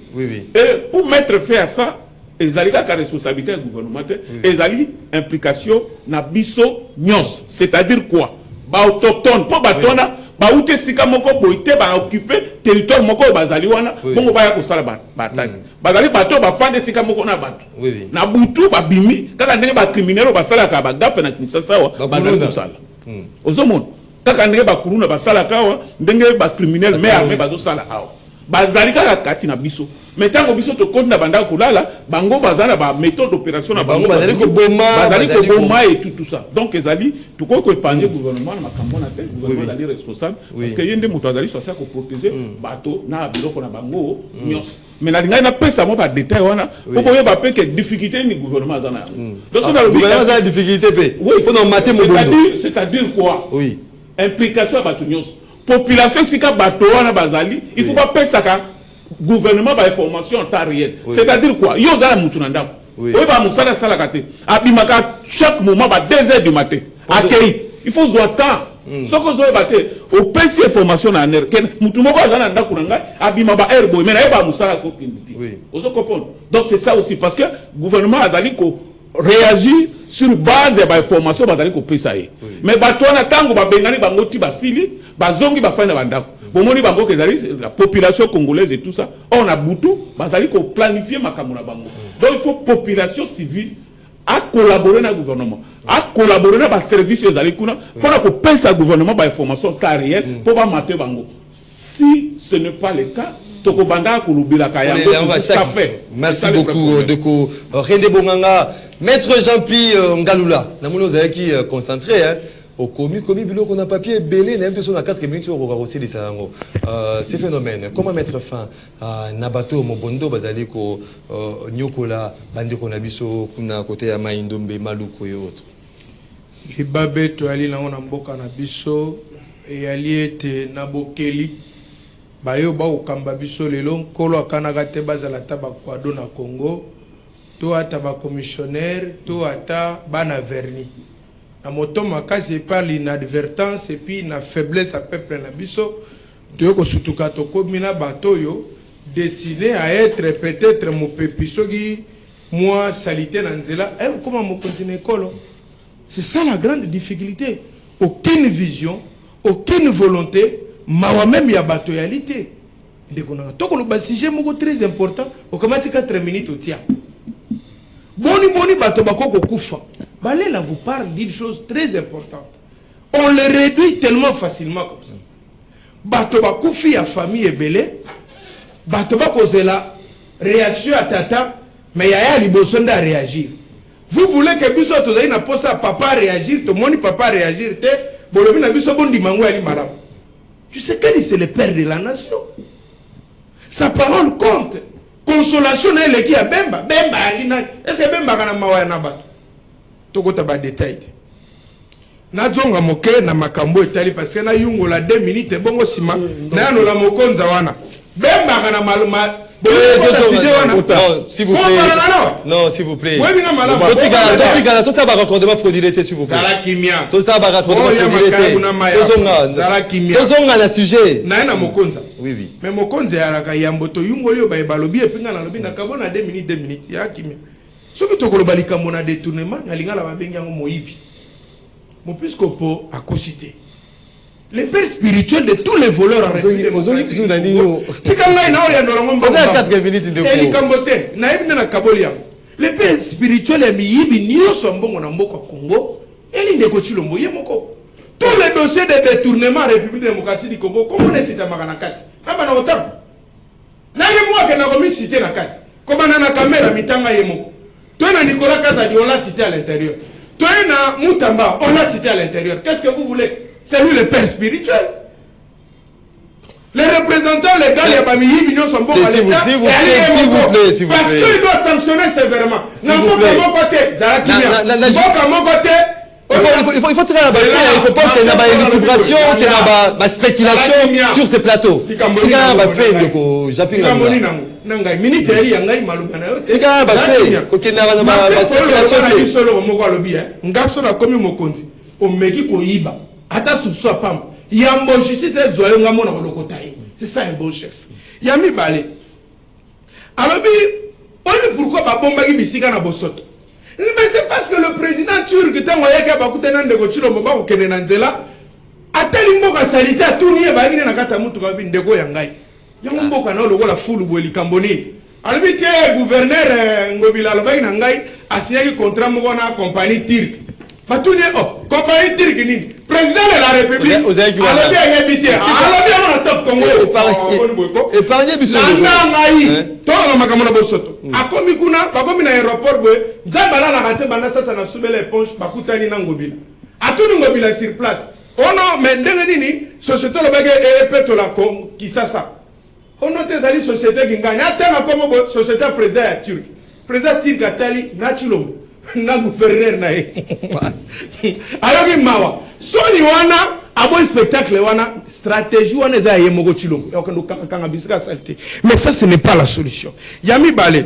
et pour mettre fin à ça ezali ka responsabilité du gouvernement ezali implication na biso nyos c'est-à-dire quoi ba autochtone po batona ba ute sika moko boite ba occuper territoire moko bazali wana bongo ba ya ko sala bataki bazali bato ba fande sika moko na bato na butu ba bimi kaka ndenge ba criminel ba sala ka ba gafe na Kinshasa wa bazali ko sala ozomon kaka ndenge ba kuruna ba sala ka wa ndenge ba criminel mais armé bazo sala ka bazali kaka kati na biso mais tango biso to konta banda kulala bango bazala ba méthode d'opération na bango bazali ko boma et tout ça donc ezali tout quoi que épargner gouvernement na makambo na tête gouvernement ezali responsable parce que yende moto azali sosa ko protéger bato na biloko na bango nyos mais na linga na pesa mo ba détail wana pour boye ba pe que difficulté ni gouvernement azana donc on a le gouvernement a difficulté pe faut non mater mo bondo c'est-à-dire quoi implication ba nyos population sika bato wana bazali il faut pas pesa ka gouvernement ba information en temps réel c'est-à-dire quoi yo za mutuna ndako oui ba musala sala kate abimaka chaque moment ba 2 h du matin accueil il faut zo temps soko zo baté au PC information na ner ken mutu moko za na ndako nanga abima ba air boy mais na ba musala ko kinditi ozo comprendre donc c'est ça aussi parce que gouvernement azali ko réagir sur base de l'information bazali ko pesa ye mais bato na tango ba bengani bango ti basili bazongi ba fana bandako bomoni bango kezali la population congolaise et tout ça on a butu bazali ko planifier makambo na bango donc il faut population civile a collaborer na gouvernement a collaborer na ba service ezali kuna pour ko penser gouvernement ba information carrière pour ba mater bango. Si ce n'est pas le cas, tokobanda kolubila kaya ça fait. Merci beaucoup Deko Rende Bonganga, maître Jean-Pierre Ngalula. Namuno zaki concentré hein. Au commis bilo qu'on a papier belé na MTC na 4 minutes sur aussi les sarango. Ces phénomènes comment mettre fin à Nabato Mobondo bazali ko nyokola bande ko na biso kuna côté ya Maindombe Maluku et autres. Libabe to ali na ona mboka na biso et aliete na bokeli bayo ba okamba biso lelo nkolo akanaka te bazala ta bakwado na Congo to ata ba commissionnaire to ata bana verni na moto makasi par l'inadvertance et puis na faiblesse à peuple na biso to ko sutuka to komina batoyo destiné à être peut-être mon pepiso qui moi salité na nzela et comment mo continuer kolo. C'est ça la grande difficulté. Aucune vision, aucune volonté, mawa même ya batoyalité. Donc le sujet très important. Au commence 4 minutes au tia. Boni bato bako kufa. Balela vous parle d'une chose très importante. On le réduit tellement facilement comme ça. Bato bakufi ya famille ebele. Bato bako zela réaction à tata, mais ya libosonda réagir. Vous voulez que biso tozali na posa papa réagir, tout le monde papa réagir te, bolobi na biso bondi mango ali maram. Tu sais quel c'est le père de la nation. Sa parole compte. Consolation na ele ki ya Bemba ali na. Est-ce que Bemba kana mawa na bato? Tokota ba détail. Na zonga moke na makambo etali parce que na yungo la 2 minutes bongo sima na no la mokonza wana. Bemba kana maluma. Non, s'il vous plaît. Non, s'il vous plaît. Tout ça va raccordement fraudulité, s'il vous plaît. Tout ça va raccordement fraudulité. Tout ça va la sujet. Oui, oui. Mais Mokonze yaraka yamboto yungolio ba balobi epinga na lobi na kabona 2 minutes ya kimia. Soki tokolo balika mona détournement na lingala ba benga ngo moyibi. Mo puisque po akosité. Les pères spirituels de tous les voleurs en République démocratique. Les pères spirituels Congo, tous les dossiers de détournement en République démocratique du Congo, comment on est cité à Maganakati? Comment on a caméra mitanga yemoko? Toi, Nicolas Kazadi, on l'a cité à l'intérieur. Toi, Moutamba, on l'a cité à l'intérieur. Qu'est-ce que vous voulez? C'est lui le père spirituel. Les représentants légaux, les familles, ils sont bons à l'État. S'il vous plaît. Parce qu'il doit sanctionner sévèrement. Non, mon côté, il faut tirer la balle. Il faut pas qu'il y ait une équilibration, qu'il y ait une spéculation sur ces plateaux. C'est quand même fait. Ata soupçon pam. Yambo justice et joyeux ngamo na lokotaï. C'est ça un bon chef. Yami balé. Alors pourquoi pas bomba qui bisika na bosoto. Mais c'est parce que le président turc tango yaka bakutana ndeko chilo mba ko kenena nzela. Atali mboka salite atuni ba ngine na kata mutu ka bi ndeko yangai. Yango mboka na lokola fulu bweli kamboni. Alors que gouverneur Ngobila lo ba ngina ngai asinyaki contrat moko na compagnie turque. Patouné, compagnie turque, président de la République, alors bien habité, alors bien on a top Congo, épargnez Bissot. Toi, on a bosoto. A komi kuna, pas comme un aéroport, Zambala la raté, bana sata na soubele éponge, bakutani na Ngobila. A tout Ngobila sur place. Oh non, mais ndengeni, société le bagage et répète la com, qui ça. On note les sociétés qui gagnent. Attends, comme société président turc. Président turc a tali, naturellement. Na gouverneur na alors que mawa soni wana abo spectacle wana stratégie wana za yemoko chilongo yakando kanga bisika salté mais ça ce n'est pas la solution yami balé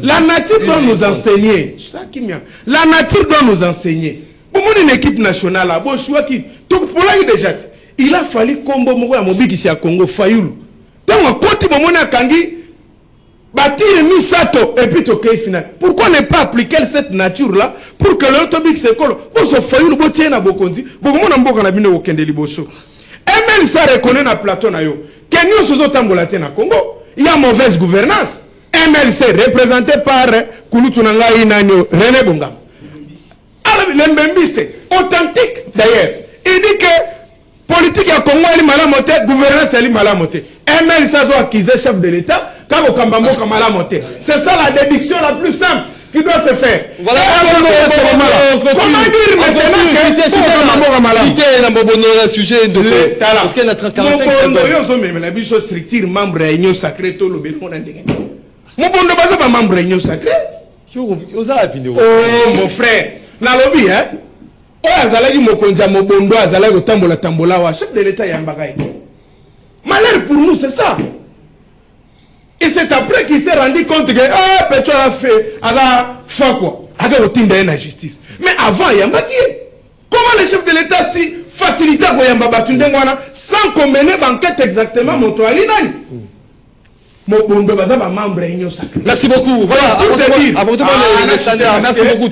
la nature doit nous enseigner ça qui mia la nature doit nous enseigner pour une équipe nationale abo choix qui tout pour là déjà il a fallu combo moko ya mobiki si ya Congo Fayulu donc côté bomona kangi bâtir misato et puis toquer final. Pourquoi ne pas appliquer cette nature-là pour que l'autobic se colle? Pour se faire le botier na bokondi, beaucoup de gens na bino okende liboso. ML ça reconnaît na plateau na yo. Kenyo sozo tambola te na Congo. Il y a mauvaise gouvernance. MLC représenté par Kulutunanga Inanyo René Bonga. l'embembiste authentique d'ailleurs. Il dit que politique ya Congo elle malamote, gouvernance elle malamote. ML ça doit accuser chef de l'État quand au Kambambo malamote. C'est ça la déduction la plus simple qui doit se faire. Voilà. Comment dire maintenant que sujet de parce qu'il y a 45 la biso structure membre de l'Union sacrée to lobby on a ndenge. Mon bon ne pas membre de l'Union sacrée. Oh mon frère, na lobby hein. Oh azalaki mokonza mobondo azalaki tambola tambola wa chef de l'État yambaka ete. Malheur pour nous c'est ça. Et c'est après qu'il s'est rendu compte que ah Petro a fait quoi avec le team de la justice. Mais avant yambaki. Comment le chef de l'État si facilita ko yamba batundengwana sans qu'on mène l'enquête exactement mon toali nani. Merci beaucoup. Voilà, avant de merci beaucoup.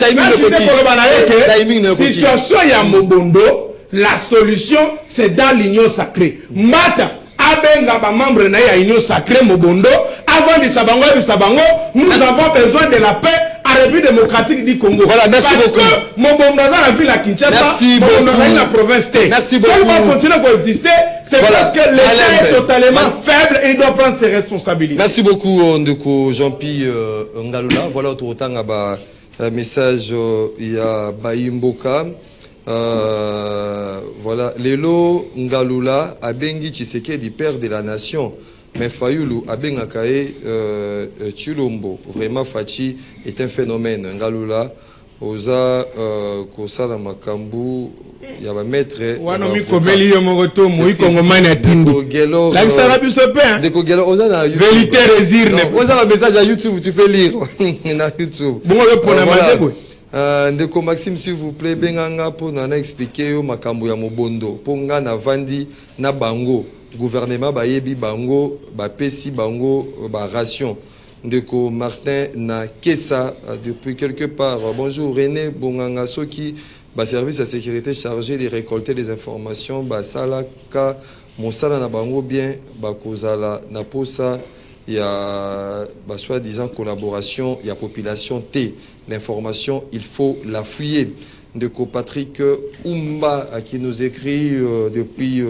Timing situation ya Mobondo, la solution c'est dans l'union sacrée. Mata abenga ba membre na ya union sacrée Mobondo avant de sabango et sabango, nous avons besoin de la paix à la République démocratique du Congo. Voilà, merci beaucoup. Parce que Mobondo dans la ville à Kinshasa, merci beaucoup. Dans la province T. Merci beaucoup. Si on va continuer à exister, c'est parce que l'État est totalement faible et il doit prendre ses responsabilités. Merci beaucoup Ndeko Jean-Pierre Ngalula. Voilà autant un message il y a Baimboka. Voilà, Lelo Ngalula Abengi Tshisekedi père de la nation. Mais Fayulu Abengakae Chulombo, vraiment Fachi est un phénomène. Ngalula Oza Kosala Makambu, il y a un maître. Wanomi Kobeli Yomogoto, Moui Kongomane à Tingo. La Sarabi Sopin. Vérité Résir. Oza un message à YouTube, tu peux lire. Na YouTube. Bon, le pour la Ndeko Maxime, s'il vous plaît, Benganga pour nous expliquer yo Makambu ya Mobondo. Ponga na Vandi na Bango. Gouvernement Bayebi Bango, Pesi Bango, ration. Ndeko Martin na Kessa depuis quelque part. Bonjour René Bonganga Soki, service de sécurité chargé de récolter les informations. Salaka Mosala na Bango bien, Kozala na Posa. Il y a soi-disant collaboration, il y a population T. L'information, il faut la fouiller. De Patrick Oumba qui nous écrit depuis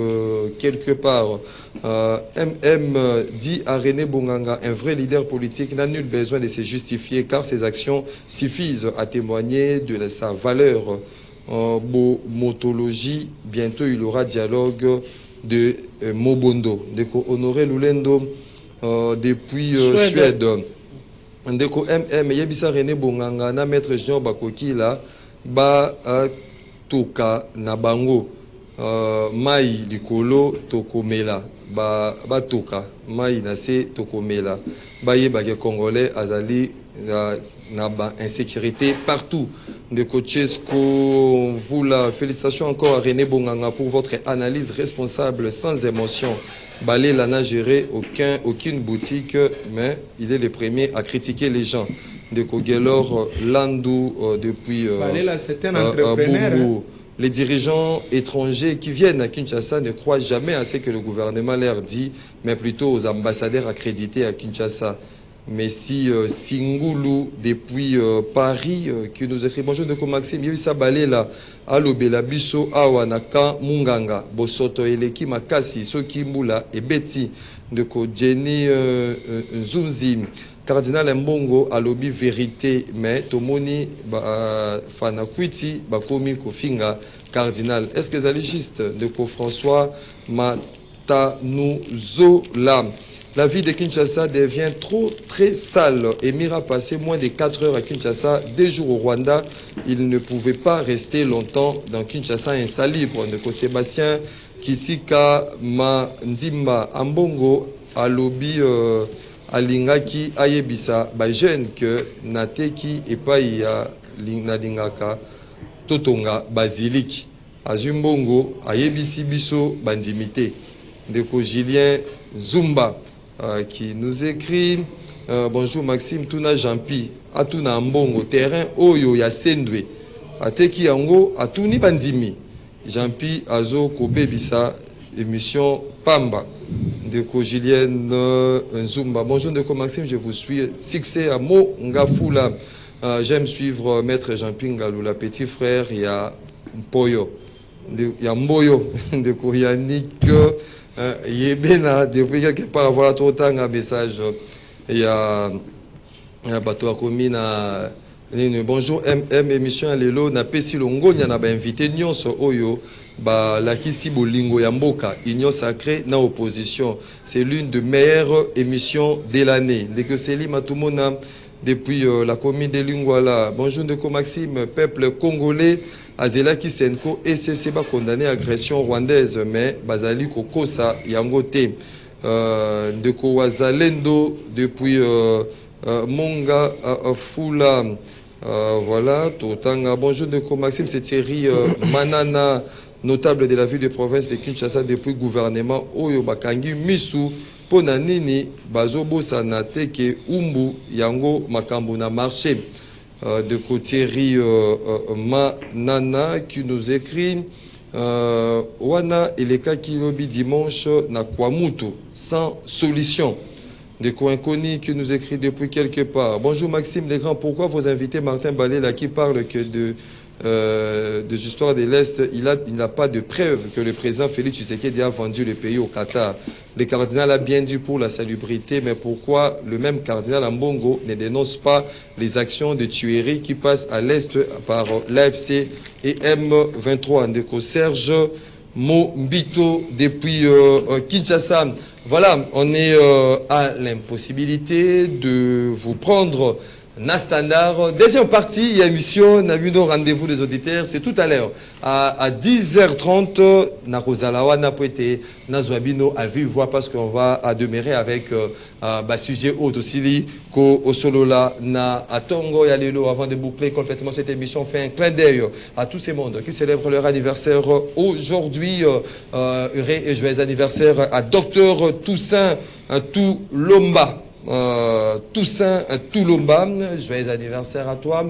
quelque part. MM dit à René Bonganga, un vrai leader politique n'a nul besoin de se justifier car ses actions suffisent à témoigner de sa valeur. Motologie, bientôt il aura dialogue de Mobondo. De Honoré Lulendo depuis Suède. De MM Yebisa René Bonganga na maître Jean Bakoki là. Toka na bango mai likolo tokomela toka mai na se tokomela yeba ke congolais azali na insécurité partout. De Kochesko, vous la félicitations encore à René Bonganga pour votre analyse responsable sans émotion. Balé n'a géré aucune boutique, mais il est le premier à critiquer les gens. De Kogelor Landou depuis c'est un entrepreneur. Les dirigeants étrangers qui viennent à Kinshasa ne croient jamais à ce que le gouvernement leur dit, mais plutôt aux ambassadeurs accrédités à Kinshasa. Messi Singulu depuis Paris qui nous écrit bonjour de Maxime Yisa Balela Allo Belabiso Awanaka Munganga Bosoto Eleki Makasi Soki Mula et Betty de Jenny Zumzi Cardinal Mbongo Alobi vérité mais Tomoni Fanakwiti Bakomi Kofinga Cardinal est-ce que c'est juste de François Matanouzola. La vie de Kinshasa devient très sale. Emir a passé moins de 4 heures à Kinshasa, 2 jours au Rwanda. Il ne pouvait pas rester longtemps dans Kinshasa insalubre. Ndeko Sébastien Kisika Mandimba Ambongo Alobi Alingaki Ayebisa jeune que Nateki Epaya Nadingaka Totonga Basilique Azumbongo Ayebisi Biso Bandimité. Ndeko Julien Zumba qui nous écrit bonjour Maxime Tuna Jampi Atuna Mbongo terrain Oyo ya Sendwe Ateki Yango Atuni Bandimi Jampi Azo Kobebisa émission Pamba Ndeko Julien Zumba bonjour Ndeko Maxime je vous suis succès à Mo Ngafula J'aime suivre Maître Jean-Pierre Ngaloula, petit frère. Il y a Mpoyo, il y a Mboyo de Kourianik. Yébena, depuis quelque part, voilà tout autant un message. Il y a Bateau à Comine. Bonjour, émission à l'élo. Na pesi longo, n'y en a pas invité. Nyonso Oyo. La Kisi Bolingo Yamboka, Union Sacrée, na opposition. C'est l'une des meilleures émissions de l'année. Dès que c'est Matumona, depuis la commune de Lingwala. Bonjour, Ndeko Maxime, peuple congolais. Azela Kisenko et c'est condamné à agression rwandaise, mais Bazali Kokosa Yangote. Ndeko Wazalendo, depuis Monga Fula. Voilà, Totanga. Bonjour, Ndeko Maxime, c'est Thierry Manana, notable de la ville de province de Kinshasa depuis gouvernement Oyo Bakangi Misu Ponanini Bazobo Sanateke Umbu Yango Makambu na marché. De Thierry Manana qui nous écrit Wana Eleka Kilobi dimanche na Kwamutu sans solution. De Kouinkoni qui nous écrit depuis quelque part. Bonjour Maxime Legrand, pourquoi vous invitez Martin Balela qui parle que de l'histoire de l'Est, il n'a pas de preuve que le président Félix Tshisekedi a vendu le pays au Qatar. Le cardinal a bien dit pour la salubrité, mais pourquoi le même cardinal Ambongo ne dénonce pas les actions de tuerie qui passent à l'Est par l'AFC et M23? Ndeko Serge Mombito depuis Kinshasa. Voilà, on est à l'impossibilité de vous prendre na standard. Deuxième partie, il y a émission, on a eu nos rendez-vous des auditeurs, c'est tout à l'heure. À 10h30, na Rosalawa, na Poete, na Zouabino, à vive voix, parce qu'on va demeurer avec sujet haut aussi, au solola, na Atongo, Yalelo, avant de boucler complètement cette émission, on fait un clin d'œil à tous ces mondes qui célèbrent leur anniversaire aujourd'hui. Heureux et joyeux anniversaire à Docteur Toussaint Toulomba. Toussaint Toulomba, joyeux anniversaire à toi.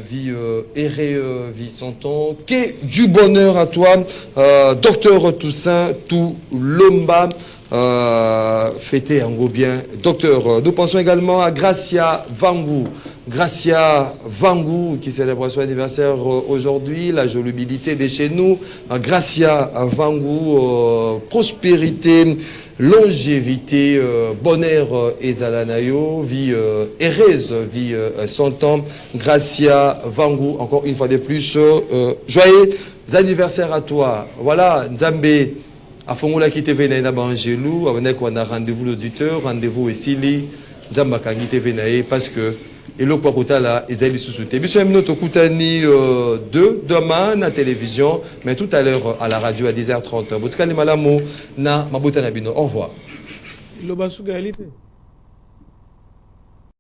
Vie errée, vie son temps. Que du bonheur à toi, Docteur Toussaint Toulomba. Fêtez en gros bien, docteur. Nous pensons également à Gracia Vangu. Gracia Vangu qui célèbre son anniversaire aujourd'hui, la jolibilité de chez nous. Gracia Vangu, prospérité, longévité, bonheur et zalanayo, vie heureuse, vie son temps. Gracia Vangu, encore une fois de plus, joyeux anniversaire à toi. Voilà, Nzambe. À Fongola qui TV na Bangelou, avec on a rendez-vous l'auditeur, rendez-vous aussi li Nzamba Kangi TV nae parce que et le quoi là Isaïe Sousouté. Bien sûr, notre Koutani 2 demain na télévision, mais tout à l'heure à la radio à 10h30. Boutskali Malamo na Mabouta Nabino. Au revoir. Le Basuga Elite.